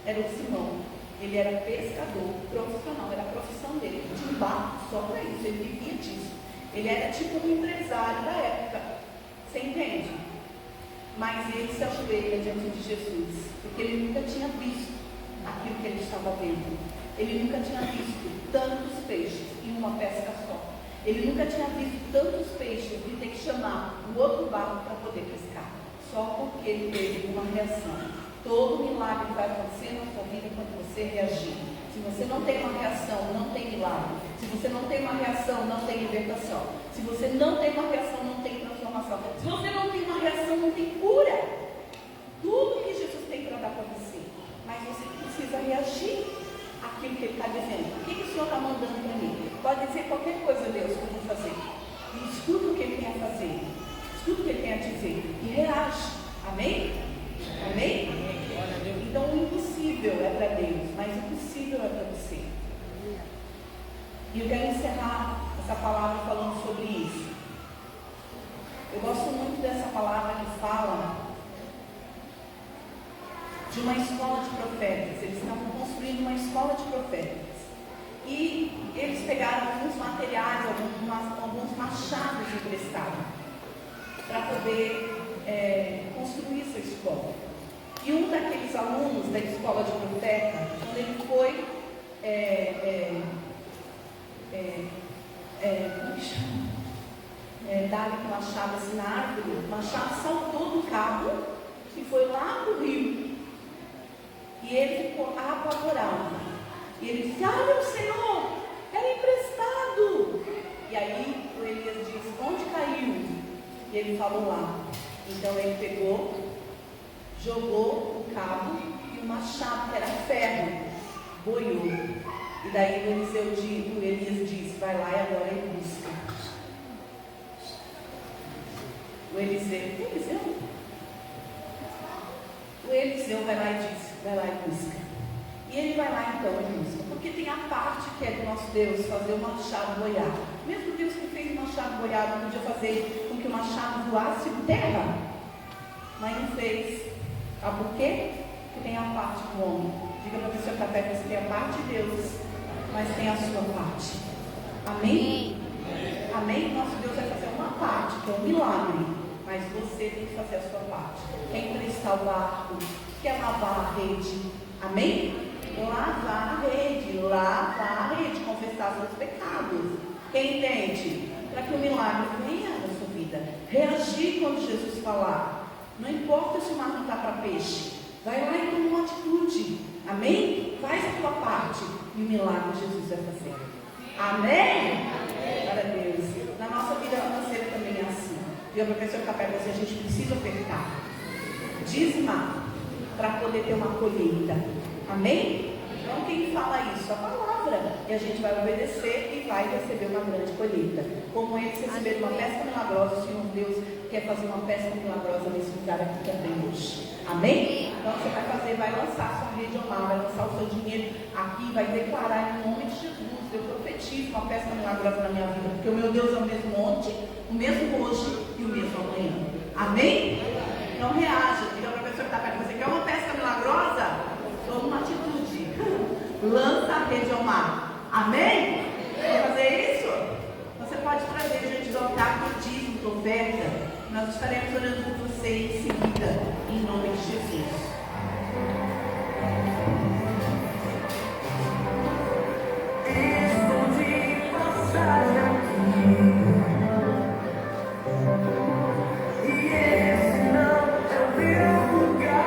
Speaker 2: Era o Simão. Ele era pescador profissional, era a profissão dele. Ele tinha um barco só para isso, ele vivia disso. Ele era tipo um empresário da época. Você entende? Mas ele se ajoelha diante de Jesus, porque ele nunca tinha visto aquilo que ele estava vendo. Ele nunca tinha visto tantos peixes em uma pesca só. Ele nunca tinha visto tantos peixes de ter que chamar um outro barco para poder pescar. Só porque ele teve uma reação. Todo milagre vai acontecer na sua vida quando você reagir. Se você não tem uma reação, não tem milagre. Se você não tem uma reação, não tem libertação. Se você não tem uma reação, não tem transformação. Se você não tem uma reação, não tem cura. Tudo que Jesus tem para dar para você. Mas você precisa reagir àquilo que Ele está dizendo. O que o Senhor está mandando para mim? Pode dizer qualquer coisa, Deus, que eu vou fazer. E escuta o que Ele tem a fazer. Escuta o que Ele tem a dizer. E reage. Amém? Amém? Então o impossível é para Deus, mas o possível é para você. E eu quero encerrar essa palavra falando sobre isso. Eu gosto muito dessa palavra que fala de uma escola de profetas. Eles estavam construindo uma escola de profetas. E eles pegaram alguns materiais, alguns machados emprestados para poder construir essa escola. E um daqueles alunos da escola de profeta, quando ele foi dar aquele machado assim na árvore, o machado saltou do cabo e foi lá para o rio. E ele ficou apavorado. E ele disse: ah, meu Senhor, era emprestado. E aí o Elias disse: onde caiu? E ele falou lá. Então ele pegou, jogou o cabo e o machado, que era ferro, boiou. E daí o Elias disse: vai lá e agora ele busca. O Eliseu vai lá e diz: vai lá e busca. E ele vai lá então e busca. Porque tem a parte que é do nosso Deus, fazer o machado boiar. Mesmo Deus que fez o machado boiar não podia fazer com que o machado voasse em terra. Mas não fez. Sabe por quê? Porque tem a parte do homem. Diga para a pessoa que está perto: você tem a parte de Deus, mas tem a sua parte. Amém? Amém? Nosso Deus vai fazer uma parte, que é um milagre. mas você tem que fazer a sua parte. Quer emprestar o barco, quer lavar a rede, amém? Lavar a rede, confessar seus pecados. Quem entende? Para que o milagre venha na sua vida. Reagir quando Jesus falar. Não importa se o mar não está para peixe. Vai lá e toma uma atitude. Amém? Faz a tua parte. E o milagre Jesus vai fazer. Amém? Glória a Deus. Na nossa vida financeira também é assim. E a professora está perto de você, a gente precisa ofertar. Dizimar. Para poder ter uma colheita. Amém? Então quem fala isso? A palavra. E a gente vai obedecer e vai receber uma grande colheita. Como eles receberam uma pesca milagrosa, o Senhor Deus quer fazer uma pesca milagrosa nesse lugar aqui também hoje. Amém? Então você vai fazer, vai lançar a sua rede ao mar, vai lançar o seu dinheiro aqui, vai declarar em nome de Jesus. Eu profetizo uma pesca milagrosa na minha vida, porque o meu Deus é o mesmo ontem, o mesmo hoje e o mesmo amanhã. Amém? Então reaja. Diga para a pessoa que está perto, você quer uma pesca milagrosa? Toma uma atitude. Lança a rede ao mar. Amém? Quer fazer isso? Você pode trazer diante do altar do dízimo, da oferta. Nós estaremos orando por você em seguida, em nome de Jesus.
Speaker 3: Estou de passagem aqui. E esse não é o meu lugar.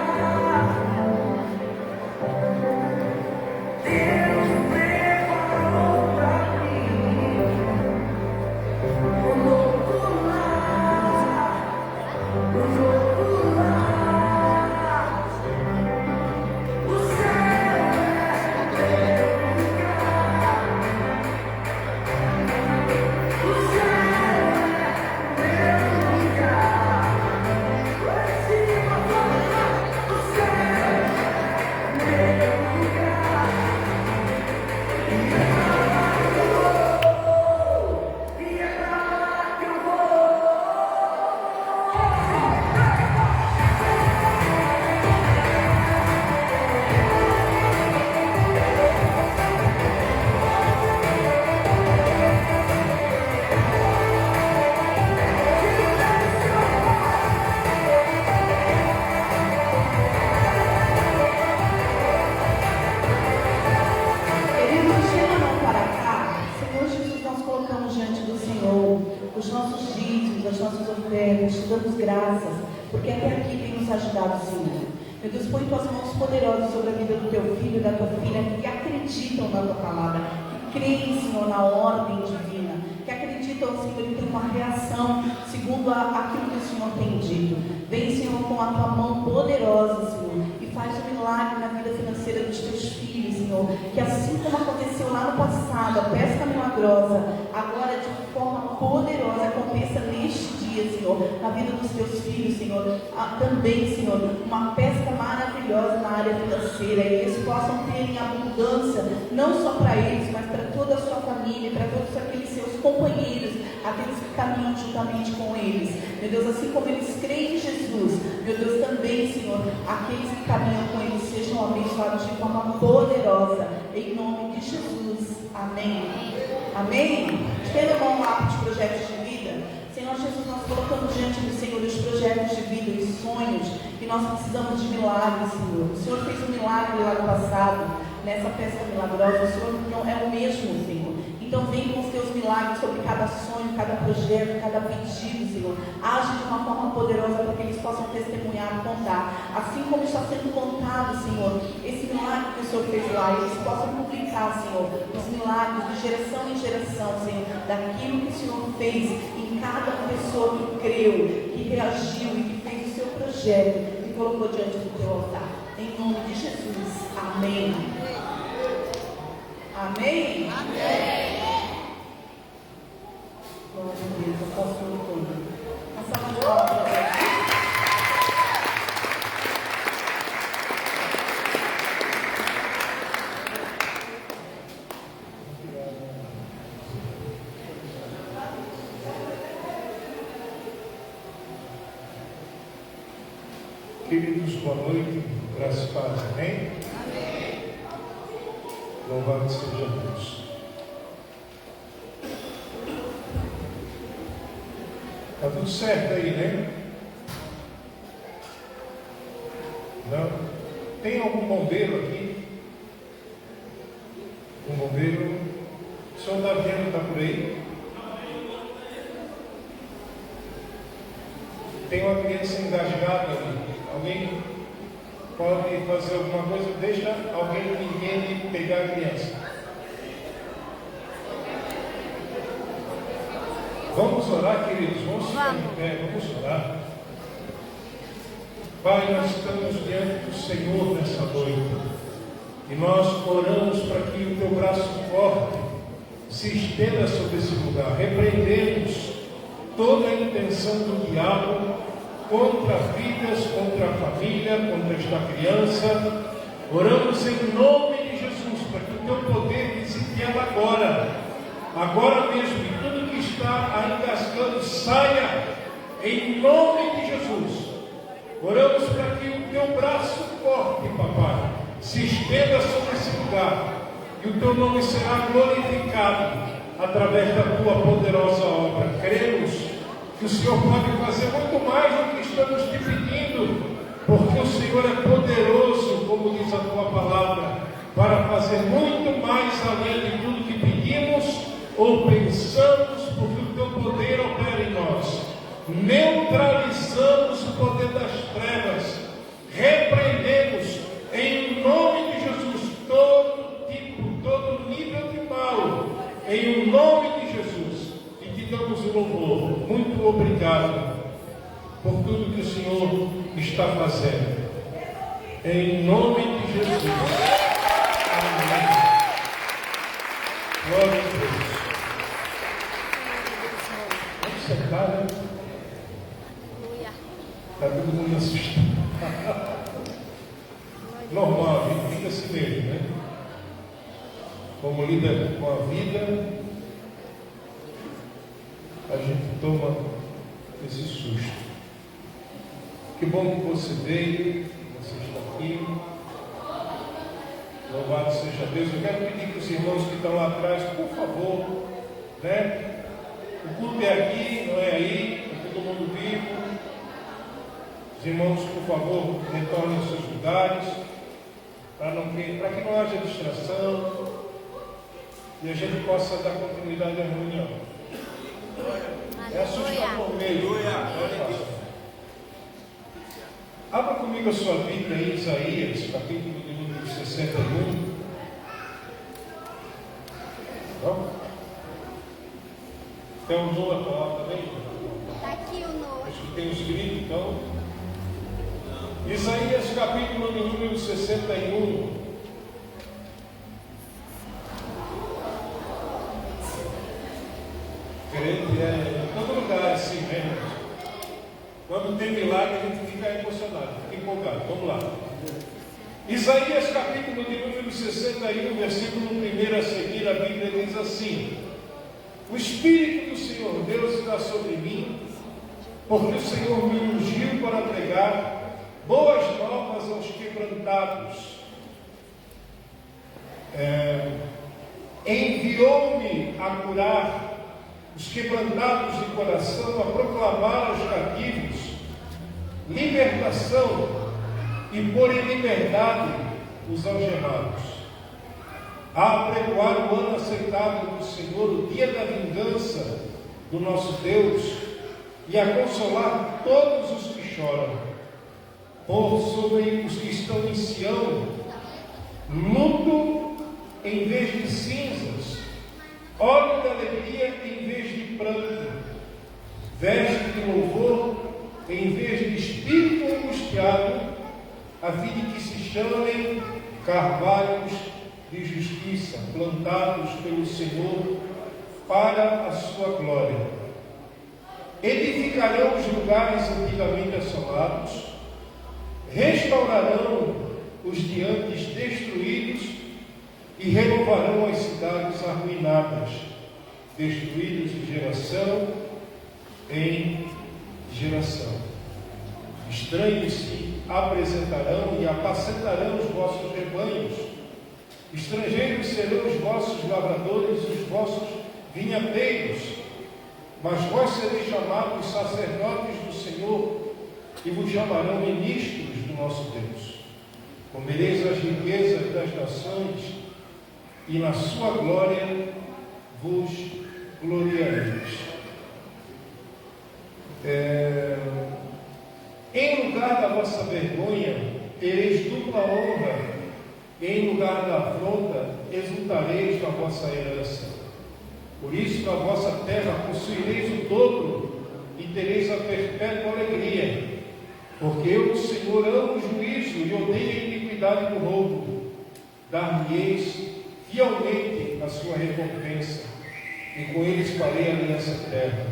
Speaker 3: Deus preparou pra mim um novo lar, um novo lar. O céu é meu lugar. O céu é meu lugar. Lá em cima, o céu é meu lugar. E é pra lá que eu vou.
Speaker 2: Queridos, chega a mão para cá. Senhor Jesus, nós colocamos diante do Senhor os nossos dízimos, as nossas ofertas, te damos graças, porque até aqui tem nos ajudado, Senhor. Meu Deus, põe tuas mãos poderosas sobre a vida do teu filho e da tua filha, que acreditam na tua palavra, que creem, Senhor, na ordem divina, que acreditam, Senhor, e tem uma reação segundo aquilo que o Senhor tem dito. Vem, Senhor, com a tua mão poderosa, Senhor, e faz um milagre na vida financeira dos teus filhos, Senhor, que assim como aconteceu lá no passado, a pesca milagrosa, agora de forma poderosa aconteça neste dia, Senhor, na vida dos teus filhos, Senhor. Também, Senhor, uma pesca maravilhosa na área financeira, e eles possam ter em abundância, não só para eles, mas para toda a sua família, para todos aqueles seus companheiros, aqueles que caminham juntamente com eles. Meu Deus, assim como eles creem em Jesus, meu Deus, também, Senhor, aqueles que caminham com eles sejam abençoados de forma poderosa, em nome de Jesus. Amém. Amém. Estenda a mão lá para os projetos de vida. Senhor Jesus, nós colocamos diante do Senhor os projetos de vida e sonhos, e nós precisamos de milagres, Senhor. O Senhor fez um milagre lá no passado, nessa pesca milagrosa. O Senhor não é o mesmo, Senhor. Então vem com os teus milagres sobre cada sonho, cada projeto, cada pedido, Senhor. Age de uma forma poderosa para que eles possam testemunhar e contar. Assim como está sendo contado, Senhor, esse milagre que o Senhor fez lá, eles possam publicar, Senhor, os milagres de geração em geração, Senhor, daquilo que o Senhor fez em cada pessoa que creu, que reagiu e que fez o seu projeto e colocou diante do teu altar. Em nome de Jesus. Amém. Amém? Amém. Glória a Deus, eu posso todo. Passar uma palavra para você.
Speaker 4: Queridos, boa noite, graças e paz, amém? Louvado seja Deus. Está tudo certo aí, né? bombeiro aqui. Um bombeiro. O senhor está vendo, está por aí? Tem uma criança engasgada ali. Alguém pode fazer alguma coisa? Deixa alguém que entende pegar a criança. Vamos orar, queridos. Vamos ficar em pé, vamos orar. Pai, nós estamos diante do Senhor nessa noite. E nós oramos para que o teu braço forte se estenda sobre esse lugar. Repreendemos toda a intenção do diabo contra vidas, contra a família, contra esta criança. Oramos em nome de Jesus, para que o teu poder visite ela agora mesmo, e tudo que está engasgando saia em nome de Jesus. Oramos para que o teu braço forte, papai, se estenda sobre esse lugar, e o teu nome será glorificado através da tua poderosa obra. Cremos que o Senhor pode fazer muito mais do que estamos te pedindo, porque o Senhor é poderoso, como diz a tua palavra, para fazer muito mais além de tudo que pedimos ou pensamos, porque o teu poder opera em nós. Neutralizamos o poder das trevas, repreendemos em nome de Jesus todo tipo, todo nível de mal, em nome de Jesus, e te damos o louvor. Muito obrigado por tudo que o Senhor está fazendo, em nome de Jesus. Amém. Glória a Deus. Vamos sentar, né? Está todo mundo assustado. Normal, a gente fica assim mesmo, né? Como lida com a vida, a gente toma esse susto. Que bom que você veio, que você está aqui. Louvado seja Deus. Eu quero pedir para os irmãos que estão lá atrás, por favor, né? O culto é aqui, não é aí, está todo mundo vivo. Os irmãos, por favor, retornem aos seus lugares, para que não haja distração e a gente possa dar continuidade à reunião. É assustar por meio. Abra comigo a sua Bíblia em Isaías, capítulo de número 61. Não? Tem um Noah lá também?
Speaker 5: Está aqui o Noah.
Speaker 4: Acho que tem escrito, então. Isaías, capítulo de número 61. Crente é em todo lugar assim mesmo. Quando tem milagre, a gente fica emocionado, fica empolgado. Vamos lá. Isaías, capítulo de número 61, versículo 1 a seguir, a Bíblia diz assim: o Espírito do Senhor Deus está sobre mim, porque o Senhor me ungiu para pregar boas novas aos quebrantados. Enviou-me a curar os quebrantados de coração, a proclamar aos cativos libertação e pôr em liberdade os algemados, a apregoar o ano aceitável do Senhor, o dia da vingança do nosso Deus, e a consolar todos os que choram, pôr sobre os que estão em Sião luto em vez de cinzas, óleo de alegria em vez de pranto, veste de louvor em vez de espírito angustiado, a fim de que se chamem carvalhos de justiça, plantados pelo Senhor para a sua glória. Edificarão os lugares antigamente assolados, restaurarão os diantes destruídos e renovarão as cidades arruinadas, destruídas de geração em geração. Estranhos se apresentarão e apacentarão os vossos rebanhos. Estrangeiros serão os vossos lavradores e os vossos vinhateiros. Mas vós sereis chamados sacerdotes do Senhor, e vos chamarão ministros do nosso Deus. Comereis as riquezas das nações, e na sua glória vos gloriareis. Em lugar da vossa vergonha, tereis dupla honra, e em lugar da afronta, exultareis na vossa herança. Por isso, na vossa terra possuireis o dobro, e tereis a perpétua alegria. Porque eu, o Senhor, amo o juízo e odeio a iniquidade do roubo. Dar-me-eis fielmente a sua recompensa, e com eles farei aliança eterna.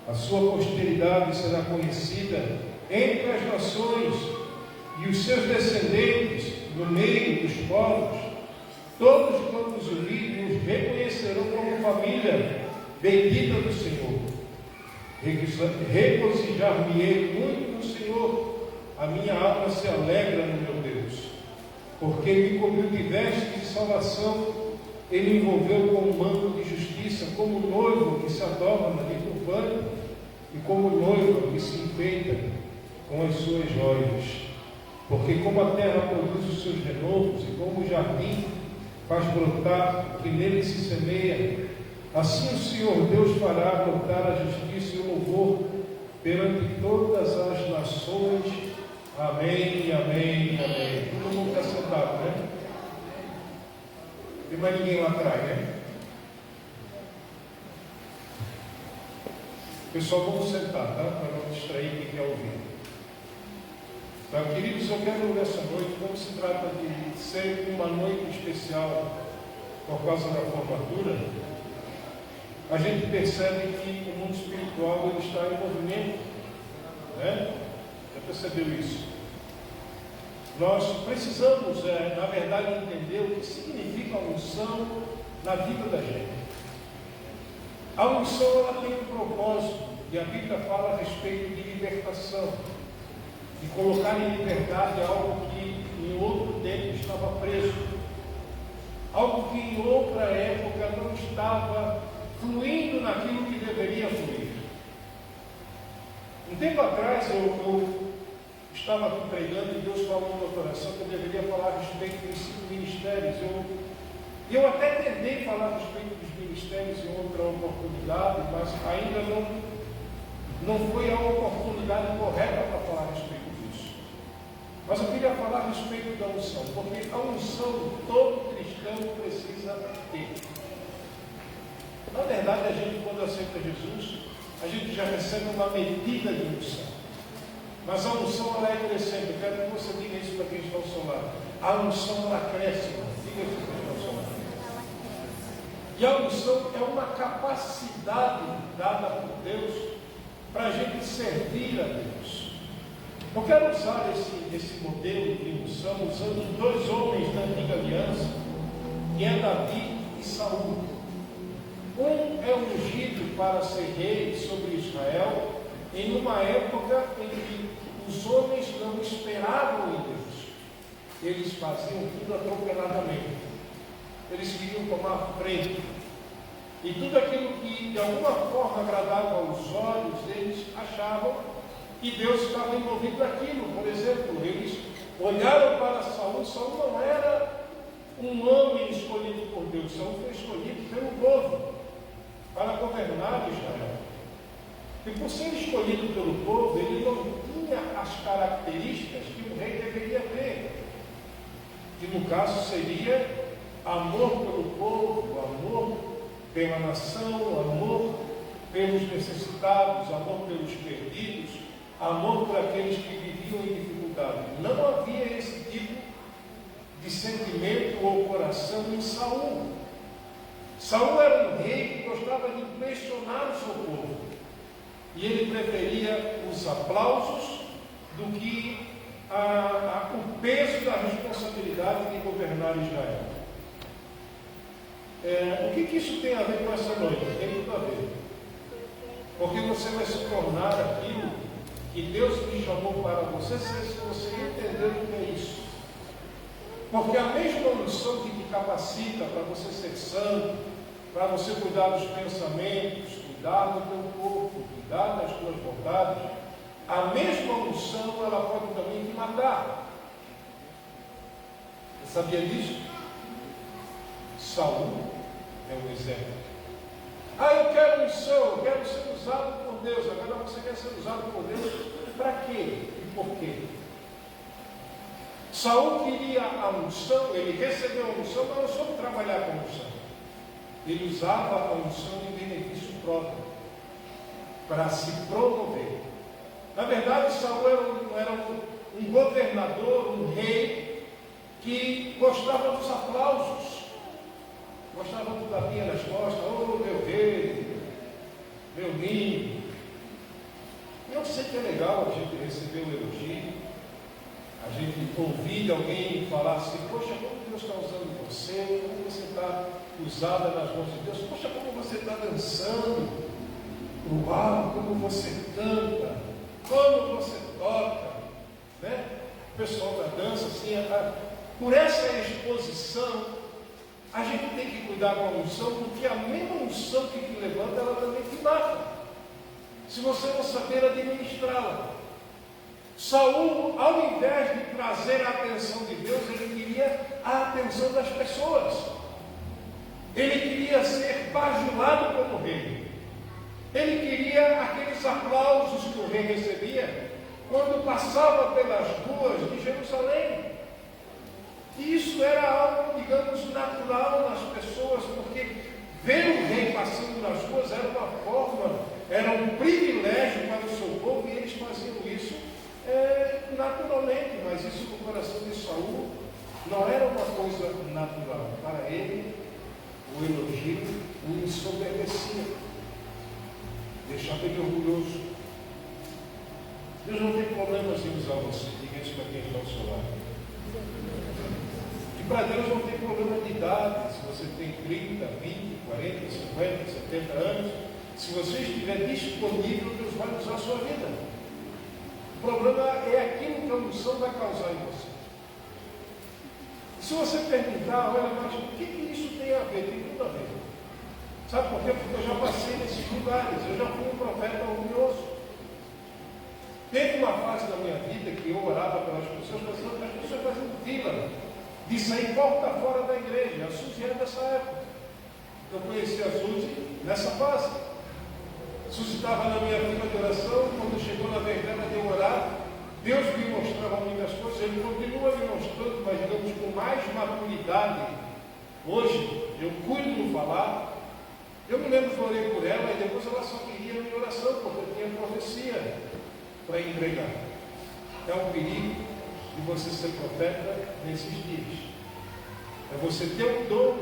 Speaker 4: A sua posteridade será conhecida entre as nações, e os seus descendentes no meio dos povos. Todos quantos o virem os reconhecerão como família bendita do Senhor. Regozijar-me-ei muito no Senhor, a minha alma se alegra no meu Deus, porque me cobriu de vestes de salvação, ele me envolveu com um manto de justiça, como noivo que se adorna de turbante, e como noiva que se enfeita com as suas joias. Porque como a terra produz os seus renovos, e como o jardim faz brotar o que nele se semeia, assim o Senhor Deus fará brotar a justiça e o louvor perante todas as nações. Amém, amém, amém. Todo mundo está sentado, né? Não tem mais ninguém lá atrás, né? Pessoal, vamos sentar, tá? Para não distrair quem quer ouvir. Então, queridos, eu quero nessa noite, como se trata de ser uma noite especial por causa da formatura, a gente percebe que o mundo espiritual ele está em movimento, né? Já percebeu isso? Nós precisamos, na verdade, entender o que significa a unção na vida da gente. A unção ela tem um propósito, e a Bíblia fala a respeito de libertação, de colocar em liberdade algo que em outro tempo estava preso, algo que em outra época não estava fluindo naquilo que deveria fluir. Um tempo atrás eu estava aqui pregando e Deus falou no meu coração que eu deveria falar a respeito dos 5 ministérios. Eu até tentei falar a respeito dos ministérios em outra oportunidade, mas ainda não foi a oportunidade correta para falar a respeito disso. Mas eu queria falar a respeito da unção, porque a unção todo cristão precisa ter. Na verdade, a gente, quando aceita Jesus, a gente já recebe uma medida de unção. Mas a unção, ela é crescente. Eu quero que você diga isso para quem está ao seu lado. A unção, ela cresce. Diga isso para quem está ao seu lado. E a unção é uma capacidade dada por Deus para a gente servir a Deus. Eu quero usar esse modelo de unção usando 2 homens da antiga aliança, que é Davi e Saul. Um é ungido para ser rei sobre Israel em uma época em que os homens não esperavam em Deus. Eles faziam tudo atropeladamente. Eles queriam tomar frente. E tudo aquilo que de alguma forma agradava aos olhos deles, achavam que Deus estava envolvido naquilo. Por exemplo, eles olharam para Saul. Saul não era um homem escolhido por Deus. Saul foi escolhido pelo povo para governar Israel. E por ser escolhido pelo povo, ele não tinha as características que um rei deveria ter. Que no caso seria amor pelo povo, amor pela nação, amor pelos necessitados, amor pelos perdidos, amor por aqueles que viviam em dificuldade. Não havia esse tipo de sentimento ou coração em Saul. Saul era um rei que gostava de impressionar o seu povo. E ele preferia os aplausos do que o peso da responsabilidade de governar Israel. O que isso tem a ver com essa noite? Tem tudo a ver. Porque você vai se tornar aquilo que Deus me chamou para você, se você entender o que é isso. Porque a mesma unção que te capacita para você ser santo, para você cuidar dos pensamentos, cuidar do teu corpo, cuidar das tuas vontades, a mesma unção ela pode também te matar. Você sabia disso? Saul é um exemplo. Eu quero unção, eu quero ser usado por Deus. Agora você quer ser usado por Deus para quê e por quê? Saul queria a unção, ele recebeu a unção, mas não soube trabalhar com a unção. Ele usava a unção em benefício próprio, para se promover. Na verdade, Saul era um governador, um rei, que gostava dos aplausos. Gostava do tapinha nas costas, meu rei, meu ninho. Eu sei que é legal a gente receber o elogio, a gente ouvir alguém falar assim, poxa, como Deus está usando você, como você está usada nas mãos de Deus, poxa, como você está dançando, uau, como você canta, como você toca, né? O pessoal da dança, assim, por essa exposição, a gente tem que cuidar com a unção, porque a mesma unção que te levanta, ela também te mata, se você não saber administrá-la. Saul, ao invés de trazer a atenção de Deus, ele queria a atenção das pessoas. Ele queria ser bajulado como rei. Ele queria aqueles aplausos que o rei recebia quando passava pelas ruas de Jerusalém. E isso era algo, digamos, natural nas pessoas, porque ver o rei passando nas ruas era uma forma, era um privilégio para o seu povo, e eles faziam isso naturalmente, mas isso no coração de Saul não era uma coisa natural. Para ele, o elogio o ensoberbecia, deixava ele orgulhoso. Deus não tem problemas em usar você, diga isso para quem está ao seu lado. E para Deus não tem problema de idade, se você tem 30, 20, 40, 50, 70 anos, se você estiver disponível, Deus vai usar a sua vida. O problema é aquilo que a unção vai causar em você. Se você perguntar, olha, mas o que isso tem a ver? Tem tudo a ver. Sabe por quê? Porque eu já passei nesses lugares, eu já fui um profeta orgulhoso. Teve uma fase da minha vida que eu orava pelas pessoas, mas as pessoas faziam fila de sair porta fora da igreja. A Suzy era dessa época. Eu conheci a Suzy nessa fase. Suzy estava na minha fila de oração, quando chegou na verdade de eu orar, Deus me mostrava muitas coisas, Ele continua me mostrando, mas digamos com mais maturidade. Hoje, eu cuido no falar. Eu me lembro que orei por ela, e depois ela só queria a minha oração, porque eu tinha profecia para entregar. É um perigo de você ser profeta nesses dias. É você ter o dom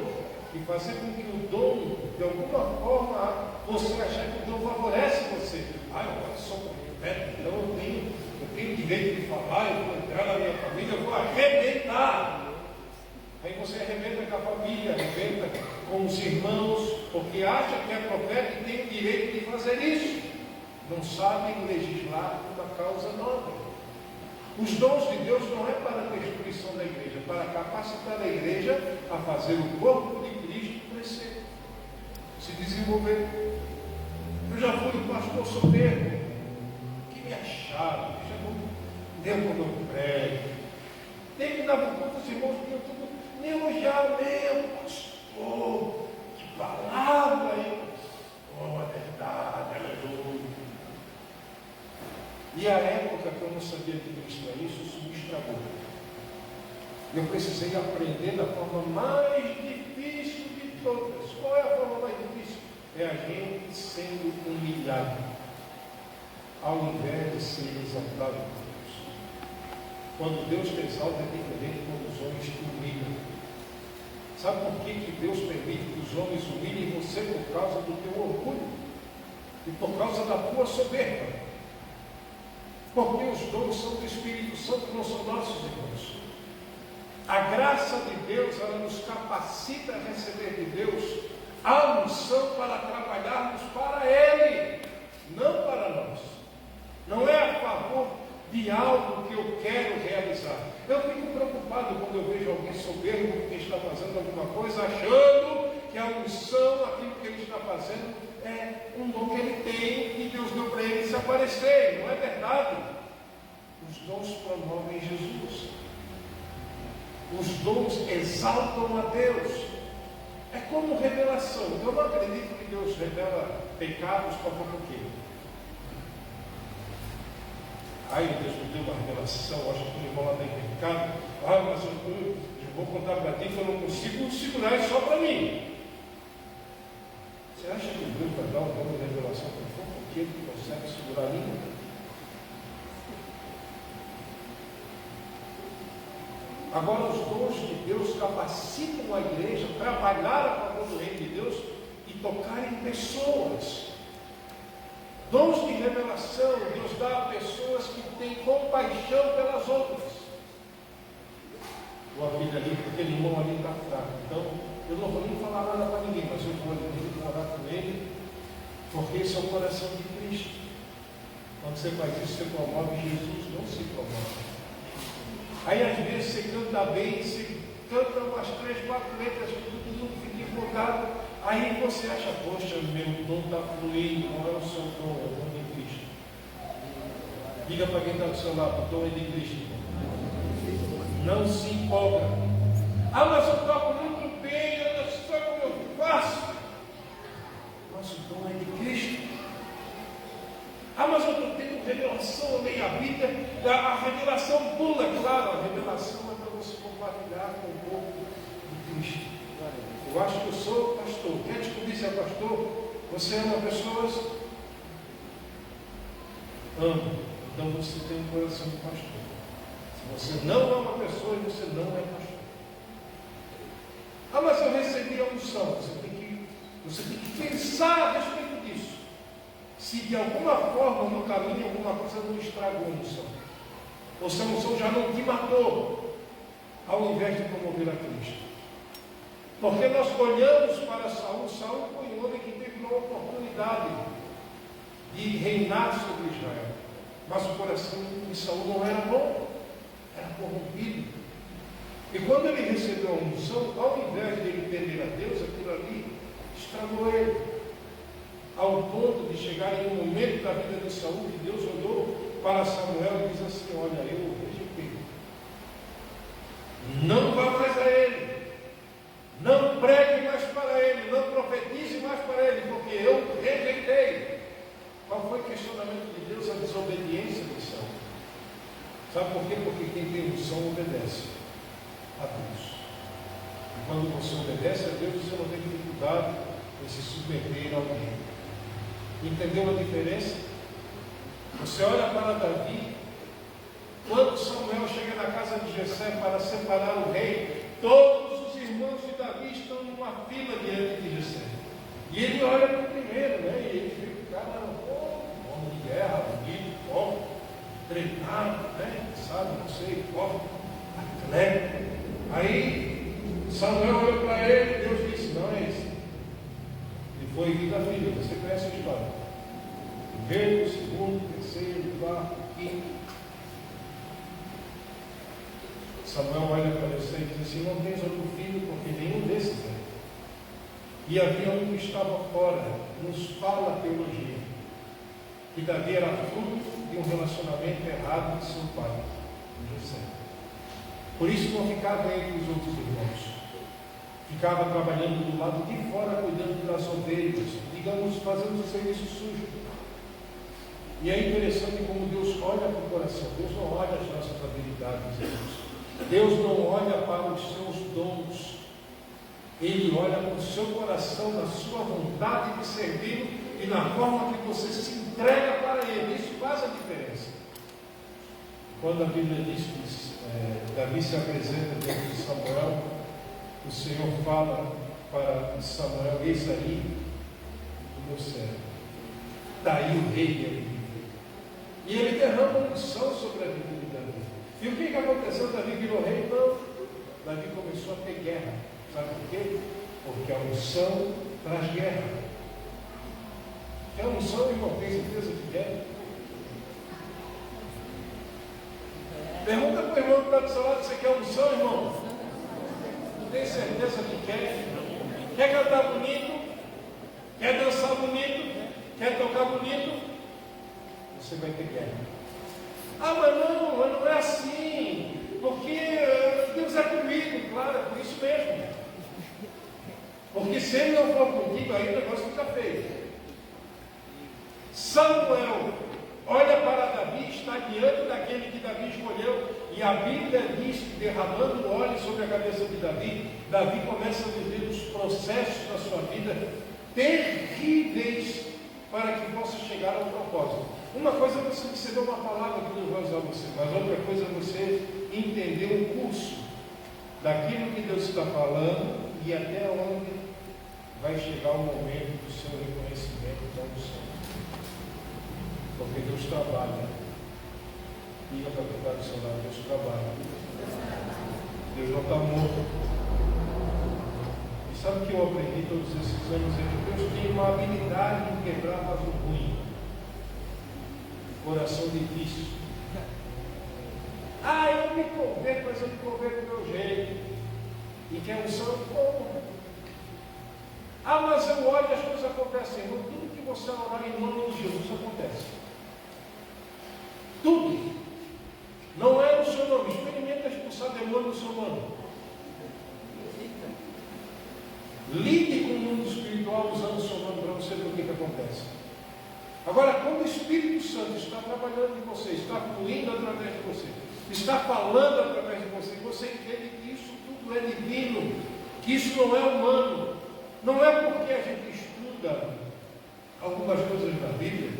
Speaker 4: e fazer com que o dom, de alguma forma, você achar que o dom favorece você. Eu sou profeta, então eu tenho direito de falar, eu vou entrar na minha família, eu vou arrebentar. Aí você arrebenta com a família, arrebenta com os irmãos, porque acha que é profeta e tem o direito de fazer isso. Não sabem legislar uma causa nobre. Os dons de Deus não é para a destruição da igreja, é para capacitar a igreja a fazer o corpo de Cristo crescer, se desenvolver. Eu já fui um pastor soberbo, que me acharam, que já não deu quando eu prego. Tem que dar conta dos irmãos que eu tudo me elogiar, meu pastor, que palavra aí, é verdade, aleluia. E a época que eu não sabia administrar isso me estragou. Eu precisei aprender da forma mais difícil de todas. Qual é a forma mais difícil? É a gente sendo humilhado, ao invés de ser exaltado por Deus. Quando Deus te exalta, é diferente quando os homens te humilham. Sabe por que Deus permite que os homens humilhem você? Por causa do teu orgulho e por causa da tua soberba. Porque os dons são do Espírito Santo, não são nossos, irmãos. A graça de Deus, ela nos capacita a receber de Deus a unção para trabalharmos para Ele, não para nós. Não é a favor de algo que eu quero realizar. Eu fico preocupado quando eu vejo alguém soberbo que está fazendo alguma coisa, achando que a unção, aquilo que ele está fazendo, é um dom que ele tem e Deus deu para ele se aparecer. Não é verdade. Os dons promovem Jesus. Os dons exaltam a Deus. É como revelação. Eu não acredito que Deus revela pecados para fofoqueiro. Ai, Deus me deu uma revelação, acho que o irmão lá tem pecado. Mas eu vou contar para ti que eu não consigo segurar isso só para mim. Você acha que Deus vai dar um dom de revelação para o fofoqueiro que consegue segurar a língua? Agora, os dons de Deus capacitam a igreja a trabalhar a favor do reino de Deus e tocar em pessoas. Dons de revelação, Deus dá a pessoas que têm compaixão pelas outras. O filha ali, aquele irmão ali está fraco. Então, eu não vou nem falar nada para ninguém, mas eu vou ali orar com ele, porque esse é o coração de Cristo. Quando você faz isso, você promove, Jesus não se promove. Aí às vezes você canta bem, você canta umas 3, 4 letras, tudo fica empolgado. Aí você acha, poxa, meu dom está fluindo, não é o seu dom, é o dom de Cristo. Diga para quem está do seu lado, o dom é de Cristo. Não se empolga. Ah, mas eu toco muito bem, eu não sei como eu faço. Mas o dom é de Cristo. Ah, mas eu estou tendo revelação na minha vida. A revelação pula, claro, a revelação é para você compartilhar com o povo de Cristo. Eu acho que eu sou pastor. Quer descobrir se é pastor? Você ama pessoas? Ama. Então você tem um coração de pastor. Se você não ama pessoas, você não é pastor. Ah, mas eu recebi a unção. Você tem que pensar a respeito disso. Se de alguma forma no caminho alguma coisa não estragou a unção, ou se a unção já não te matou, ao invés de promover a Cristo. Porque nós olhamos para Saul. Saul foi um homem que teve uma oportunidade de reinar sobre Israel, mas o coração de Saul não era bom, era corrompido. E quando ele recebeu a unção, ao invés de ele temer a Deus, aquilo ali estragou ele. Ao ponto de chegar em um momento da vida de Saul, que Deus olhou para Samuel e disse assim: olha, eu rejeitei. Não vá mais a ele. Não pregue mais para ele. Não profetize mais para ele, porque eu rejeitei. Qual foi o questionamento de Deus? A desobediência de Saul. Sabe por quê? Porque quem tem unção obedece a Deus. E quando você obedece a Deus, você não tem dificuldade em se submeter a alguém. Entendeu a diferença? Você olha para Davi, quando Samuel chega na casa de Jessé para separar o rei, todos os irmãos de Davi estão numa fila diante de Jessé. E ele olha para o primeiro, né? E ele fica, cara, homem de guerra, bonito, forte, treinado, né? Sabe, não sei, forte, atleta. Aí Samuel olhou para ele e Deus disse: não é esse. E foi vida da filha, você conhece a história. Primeiro, segundo, terceiro, quarto, quinto. Samuel olha para você e diz assim: não tens outro filho, porque nenhum desses é. E havia um que estava fora, nos fala a teologia, que Davi era fruto de um relacionamento errado de seu pai, José. Por isso não ficava entre os outros irmãos. Ficava trabalhando do lado de fora, cuidando das ovelhas, digamos, fazendo o serviço sujo. E é interessante como Deus olha para o coração. Deus não olha as nossas habilidades, Deus não olha para os seus dons. Ele olha para o seu coração, na sua vontade de servir e na forma que você se entrega para Ele. Isso faz a diferença. Quando a Bíblia diz que Davi se apresenta diante de Samuel, o Senhor fala para Samuel: eis aí o meu servo, daí o rei de Davi. E ele derrama unção sobre a vida de Davi. E o que aconteceu? Davi virou rei? Não. Davi começou a ter guerra. Sabe por quê? Porque a unção traz guerra. Quer unção, irmão? Tem certeza que quer? Pergunta para o irmão que está do seu lado: você quer unção, irmão? Tem certeza que quer? Quer cantar bonito? Quer dançar bonito? Quer tocar bonito? Você vai ter guerra. Ah, mas não é assim. Porque Deus é comigo, claro, é por isso mesmo. Porque se ele não for contigo, aí o negócio fica feio. Samuel olha para Davi, está diante daquele que Davi escolheu, e a Bíblia diz que derramando óleo sobre a cabeça de Davi, Davi começa a viver os processos da sua vida terríveis para que possa chegar ao propósito. Uma coisa é você receber uma palavra que Deus vai usar você, mas outra coisa é você entender o curso daquilo que Deus está falando e até onde vai chegar o momento do seu reconhecimento da unção. Porque Deus trabalha. Diga para quem está do seu lado, Deus trabalha. Deus não está morto. E sabe o que eu aprendi todos esses anos? É que Deus tem uma habilidade em quebrar vaso ruim. Coração difícil. Eu me converto, mas eu me converto do meu jeito. E que é unção como? Mas eu olho e as coisas acontecem. Irmão, tudo que você orar em nome de Jesus acontece. Tudo. Não é no seu nome. Experimenta expulsar demônio no seu nome. Lide com o mundo espiritual usando o seu nome para você ver o que acontece. Agora, quando o Espírito Santo está trabalhando em você, está fluindo através de você, está falando através de você, você entende que isso tudo é divino, que isso não é humano. Não é porque a gente estuda algumas coisas da Bíblia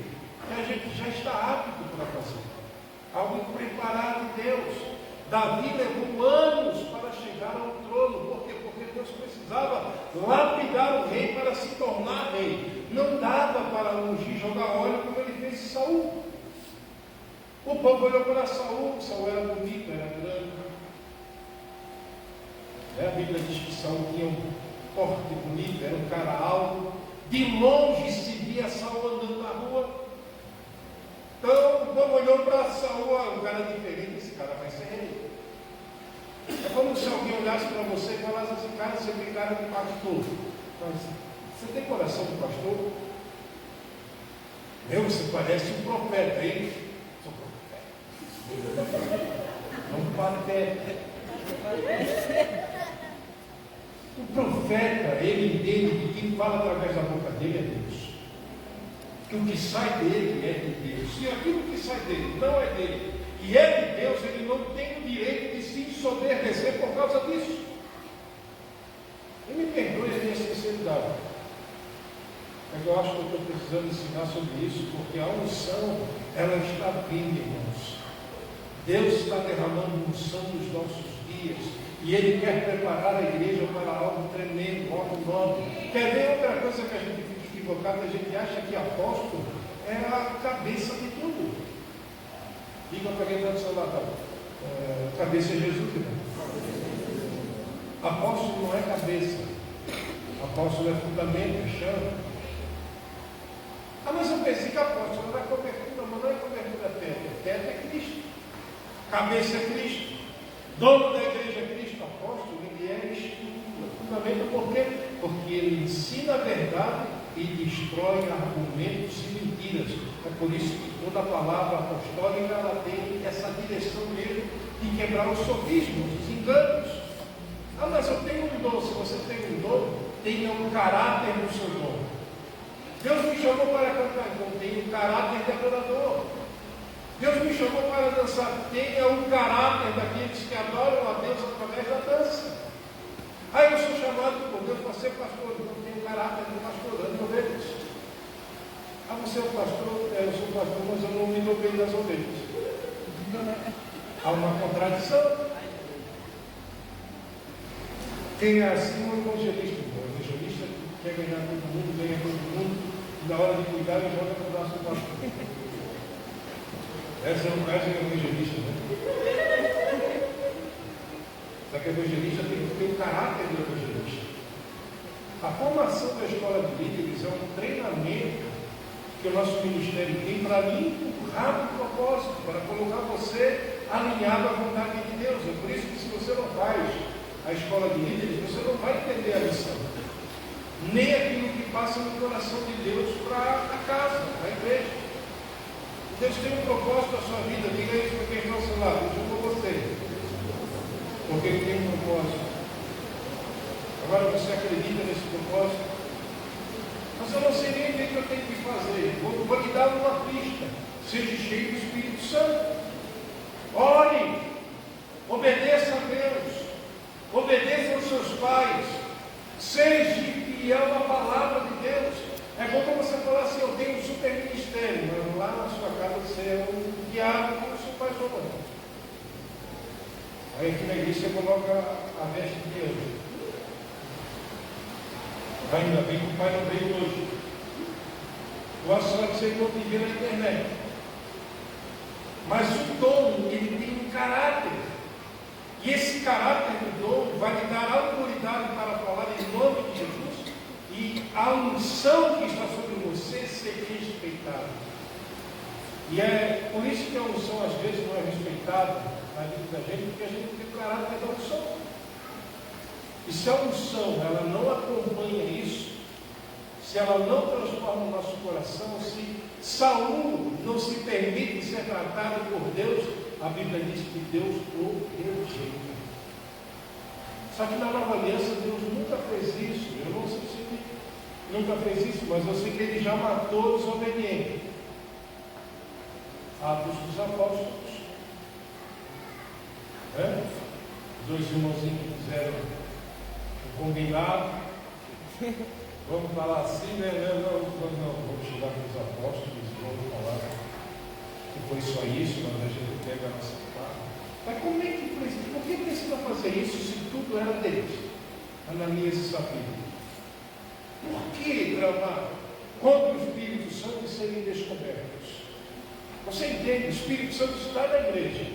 Speaker 4: que a gente já está apto para fazer. Algo preparado de Deus. Davi levou anos para chegar ao trono. Por quê? Porque Deus precisava lapidar o rei para se tornar rei. Não dava para ungir, jogar óleo como ele fez em Saul. O povo olhou para Saul. Saul era bonito, era grande. A Bíblia diz que Saul tinha um porte bonito, era um cara alto. De longe se via Saul andando na rua. Então o povo olhou para Saul, um cara diferente, esse cara vai ser rei. É como se alguém olhasse para você e falasse assim, cara, você tem cara de pastor. Você tem coração de pastor? Você parece um profeta, hein? Sou profeta. Não pateta. O profeta, ele entende que quem fala através da boca dele é Deus. Que o que sai dele é de Deus. Se aquilo que sai dele não é dele e é de Deus, ele não tem o direito de se ensoberbecer por causa disso. E me perdoe a minha sinceridade, mas eu acho que eu estou precisando ensinar sobre isso, porque a unção, ela está vindo, irmãos. Deus está derramando unção nos nossos dias. E Ele quer preparar a igreja para algo tremendo, algo novo. Quer ver outra coisa que a gente fica equivocado? A gente acha que apóstolo é a cabeça de tudo. Diga para quem está do seu lado. Cabeça é Jesus, né? Apóstolo não é cabeça. Apóstolo é fundamento, é chão. Mas eu pensei que apóstolo era cobertura, mas não é cobertura teto. Teto é Cristo. Cabeça é Cristo. Dono da igreja é Cristo. Apóstolo, ele é estrutura. Fundamento por quê? Porque ele ensina a verdade e destrói argumentos e mentiras. É por isso que toda a palavra apostólica ela tem essa direção mesmo de quebrar os sofismas, os enganos. Mas eu tenho um dom. Se você tem um dom, tenha um caráter no seu dom. Deus me chamou para cantar, então tenha um caráter de adorador. Deus me chamou para dançar, tenha um caráter daqueles que adoram a Deus através da dança. Eu sou chamado por Deus para ser pastor, então tenho um caráter de pastor, ando ovelhas. Você é um pastor? Eu sou pastor, mas eu não me dou bem das ovelhas. Há uma contradição. Quem é assim é um evangelista. O evangelista quer ganhar todo mundo, ganha todo mundo, na hora de cuidar ele joga para o braço do pastor. Essa é um caso de evangelista, né? Só que o evangelista tem que ter o caráter do evangelista. A formação da escola de líderes é um treinamento que o nosso ministério tem para empurrar o propósito, para colocar você alinhado à vontade de Deus. É por isso que se você não faz a escola de líderes, você não vai entender a missão. Nem aquilo que passa no coração de Deus para a casa, para a igreja. Deus tem um propósito na sua vida. Diga isso para quem está ao seu lado. Eu chamo você. Porque ele tem um propósito. Agora você acredita nesse propósito? Mas eu não sei nem o que eu tenho que fazer. Vou lhe dar uma pista. Seja cheio do Espírito Santo. Ore. Obedeça a Deus. Obedeça aos seus pais. Seja fiel à palavra de Deus. É como você falar assim, eu tenho um super ministério, mas lá na sua casa você é um diabo como seu pai ou mãe. Aí aqui na igreja você coloca a veste de anjo. Ainda bem que o pai não veio hoje. Eu acho que você não viu na internet. Mas o dom, ele tem um caráter. E esse caráter do dom vai lhe dar autoridade para falar em nome de Jesus. E a unção que está sobre você ser respeitada. E é por isso que a unção às vezes não é respeitada na vida da gente, porque a gente não tem o caráter da unção. E se a unção ela não acompanha isso, se ela não transforma o nosso coração, se Saul não se permite ser tratado por Deus, a Bíblia diz que Deus o rejeita. Só que na nova aliança Deus nunca fez isso. Eu não sei se ele nunca fez isso, mas eu sei que ele já matou os obedientes. Atos dos Apóstolos. Dois irmãozinhos que fizeram um combinado. Vamos falar assim, né? Não, vamos chegar para os apóstolos e vamos falar que foi só isso, mas a gente pega a nossa parte. Mas como é que foi isso? Por que precisa fazer isso se tudo era deles? Ananias e Safira. Por que tramar contra o Espírito Santo e serem descobertos? Você entende? O Espírito Santo está na igreja.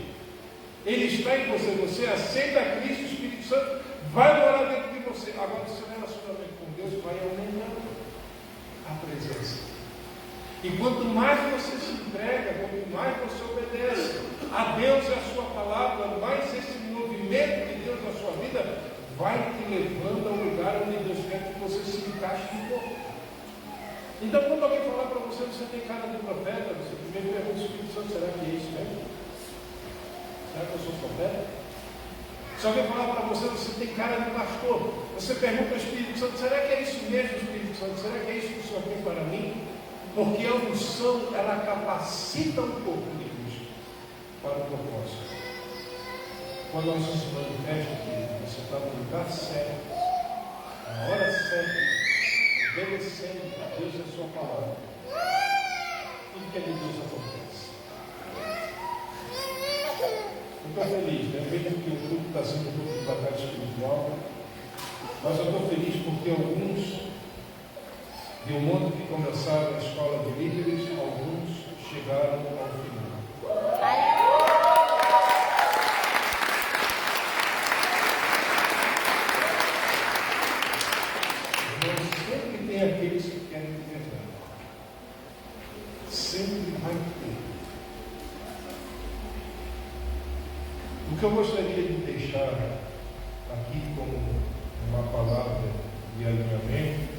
Speaker 4: Ele está em você. Você aceita Cristo, o Espírito Santo vai morar dentro de você. Agora o seu relacionamento com Deus vai aumentando a presença. E quanto mais você se entrega, quanto mais você obedece a Deus e a sua palavra, mais esse movimento de Deus na sua vida vai te levando ao lugar onde Deus quer que você se encaixe no corpo. Então, quando alguém falar para você, você tem cara de profeta, você primeiro pergunta ao Espírito Santo, será que é isso mesmo? Será que eu sou profeta? Se alguém falar para você, você tem cara de pastor, você pergunta ao Espírito Santo, será que é isso mesmo, Espírito Santo? Será que é isso que o Senhor tem para mim? Porque a unção, ela capacita o corpo de Cristo para o propósito. Quando nós se manifesta que você está no lugar certo, na hora certa, obedecendo a Deus e a sua palavra, tudo que é de Deus acontece. Eu estou feliz, né? Mesmo que o culto está sendo um culto de batalha espiritual, mas eu estou feliz porque alguns de um mundo que começaram a escola de líderes, alguns chegaram ao final. Sempre tem aqueles que querem verdade. Sempre vai ter. O que eu gostaria de deixar aqui como uma palavra de alinhamento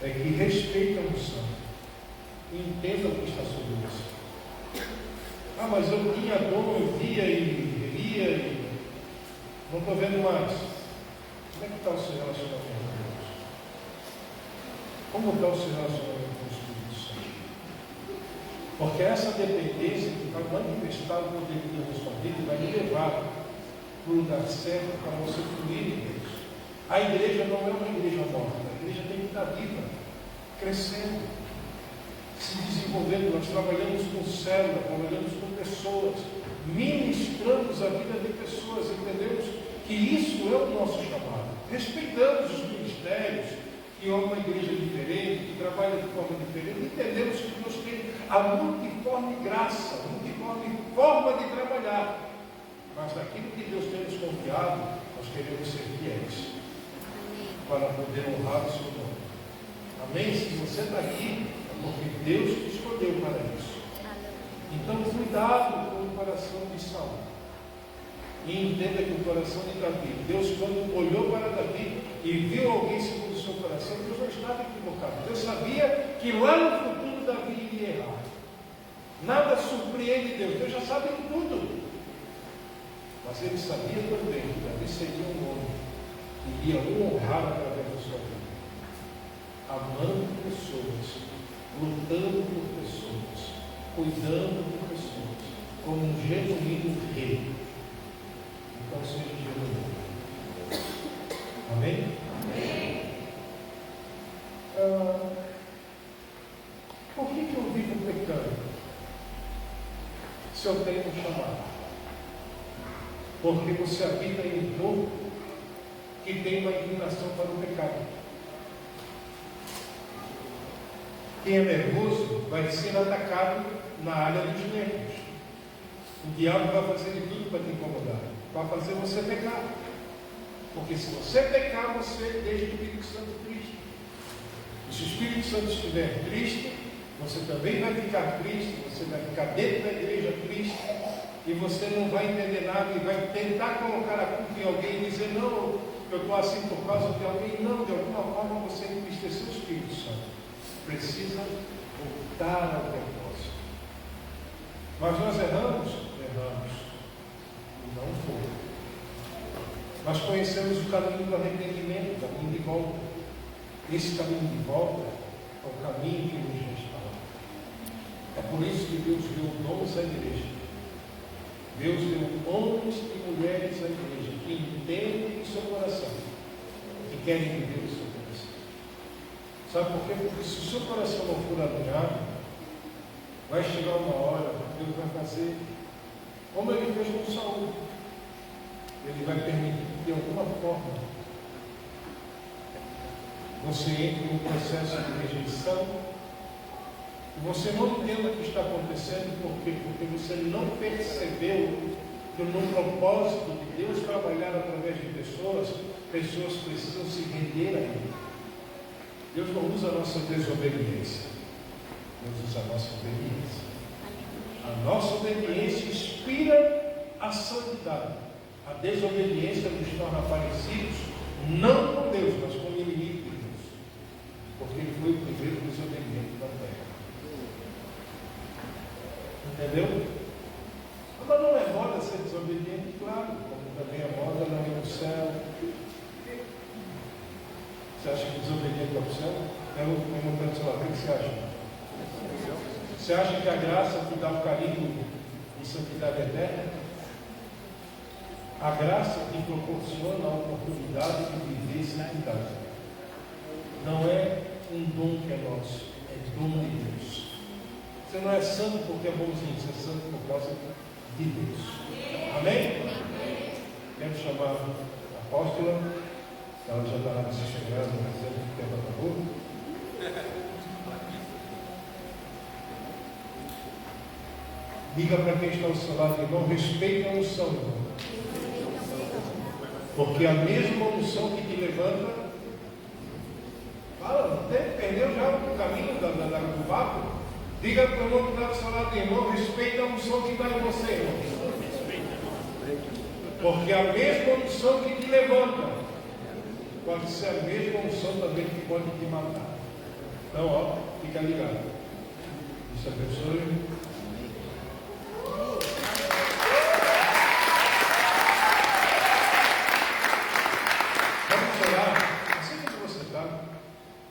Speaker 4: é que respeite a unção e entenda o que está sobre você. Ah, mas eu tinha dom, eu via e lia e não estou vendo mais. Como é que está o seu relacionamento com Deus? Como está o seu relacionamento com o Espírito Santo? Porque essa dependência que vai manifestar o poder de Deus na sua vida vai lhe levar para o lugar certo para você fluir em Deus. A igreja não é uma igreja morta, a igreja tem que estar viva, crescendo, se desenvolvendo. Nós trabalhamos com célula, trabalhamos com pessoas, ministramos a vida de pessoas, entendemos que isso é o nosso chamado. Respeitamos os ministérios, que é uma igreja diferente, que trabalha de forma diferente, entendemos que Deus tem a multiforme graça, a multiforme forma de trabalhar, mas daquilo que Deus tem nos confiado, nós queremos ser fiéis para poder honrar o seu nome. Amém? Se você está aqui, é porque Deus te escolheu para isso. Então, cuidado com o coração de Saul. E entenda que o coração de Davi, Deus, quando olhou para Davi e viu alguém segundo o seu coração, Deus não estava equivocado. Deus sabia que lá no futuro Davi iria errar. Nada surpreende Deus. Deus já sabe de tudo. Mas ele sabia também que Davi seria um homem que iria o honrar através da sua vida, amando pessoas, lutando por pessoas, cuidando de pessoas, como um genuíno rei. Então seja genuíno. Amém? Amém. Por que eu vivo pecando? Se eu tenho um chamado? Porque você habita em um corpo que tem uma inclinação para o pecado. Quem é nervoso vai ser atacado na área dos nervos. O diabo vai fazer de tudo para te incomodar, para fazer você pecar. Porque se você pecar, você deixa o Espírito Santo triste. E se o Espírito Santo estiver triste, você também vai ficar triste, você vai ficar dentro da igreja triste, e você não vai entender nada, e vai tentar colocar a culpa em alguém e dizer, não, eu estou assim por causa de alguém. Não, de alguma forma você entristeceu o Espírito Santo. Precisa voltar ao propósito. Mas nós erramos? Erramos. Não foi. Nós conhecemos o caminho do arrependimento, o caminho de volta. Esse caminho de volta é o caminho que nos restaura. É por isso que Deus deu dons à igreja. Deus deu homens e mulheres à igreja que entendem o seu coração, que querem viver o seu coração. Sabe por quê? Porque se o seu coração não for alinhado, vai chegar uma hora que Deus vai fazer como ele fez com Saul. Ele vai permitir que de alguma forma você entre em um processo de rejeição e você não entenda o que está acontecendo. Por quê? Porque você não percebeu que no propósito de Deus trabalhar através de pessoas precisam se render a Ele. Deus não usa a nossa desobediência, Deus usa a nossa obediência. A nossa obediência inspira a santidade. A desobediência nos torna parecidos, não com Deus, mas com o inimigo de Deus. Porque ele foi o primeiro desobediente da terra. Entendeu? Mas não é moda ser desobediente, claro, como também é moda não ir no céu. Você acha que desobediente é para o céu? Eu não penso lá, o que você acha? Você acha que a graça te dá o carinho e santidade eterna? A graça te proporciona a oportunidade de viver santidade. Não é um dom que é nosso, é dom de Deus. Você não é santo porque é bonzinho, você é santo por causa de Deus. Amém? Quero chamar a apóstola, ela já está lá se chegando, dizendo que o tempo acabou. Diga para quem está ao seu lado, irmão, respeite a unção, irmão. Porque a mesma unção que te levanta, fala, perdeu já o caminho do papo. Diga para o irmão que está ao seu lado, irmão, respeita a unção que está em você, irmão. Porque a mesma unção que te levanta pode ser a mesma unção também que pode te matar. Então, ó, fica ligado. Isso abençoe.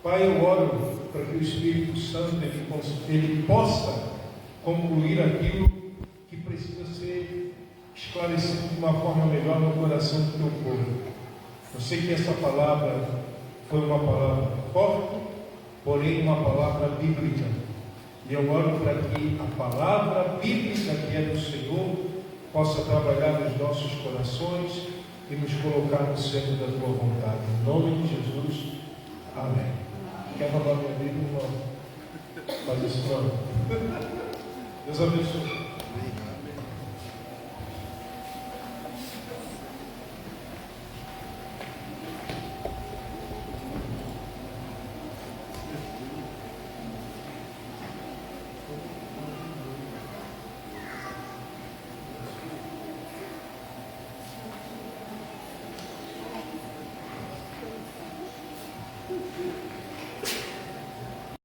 Speaker 4: Pai, eu oro para que o Espírito Santo ele possa concluir aquilo que precisa ser esclarecido de uma forma melhor no coração do teu povo. Eu sei que essa palavra foi uma palavra forte, porém uma palavra bíblica. E eu oro para que a palavra bíblica que é do Senhor possa trabalhar nos nossos corações e nos colocar no centro da tua vontade. Em nome de Jesus. Amém. Quer roubar minha Bíblia, irmão? Faz isso não. Deus abençoe.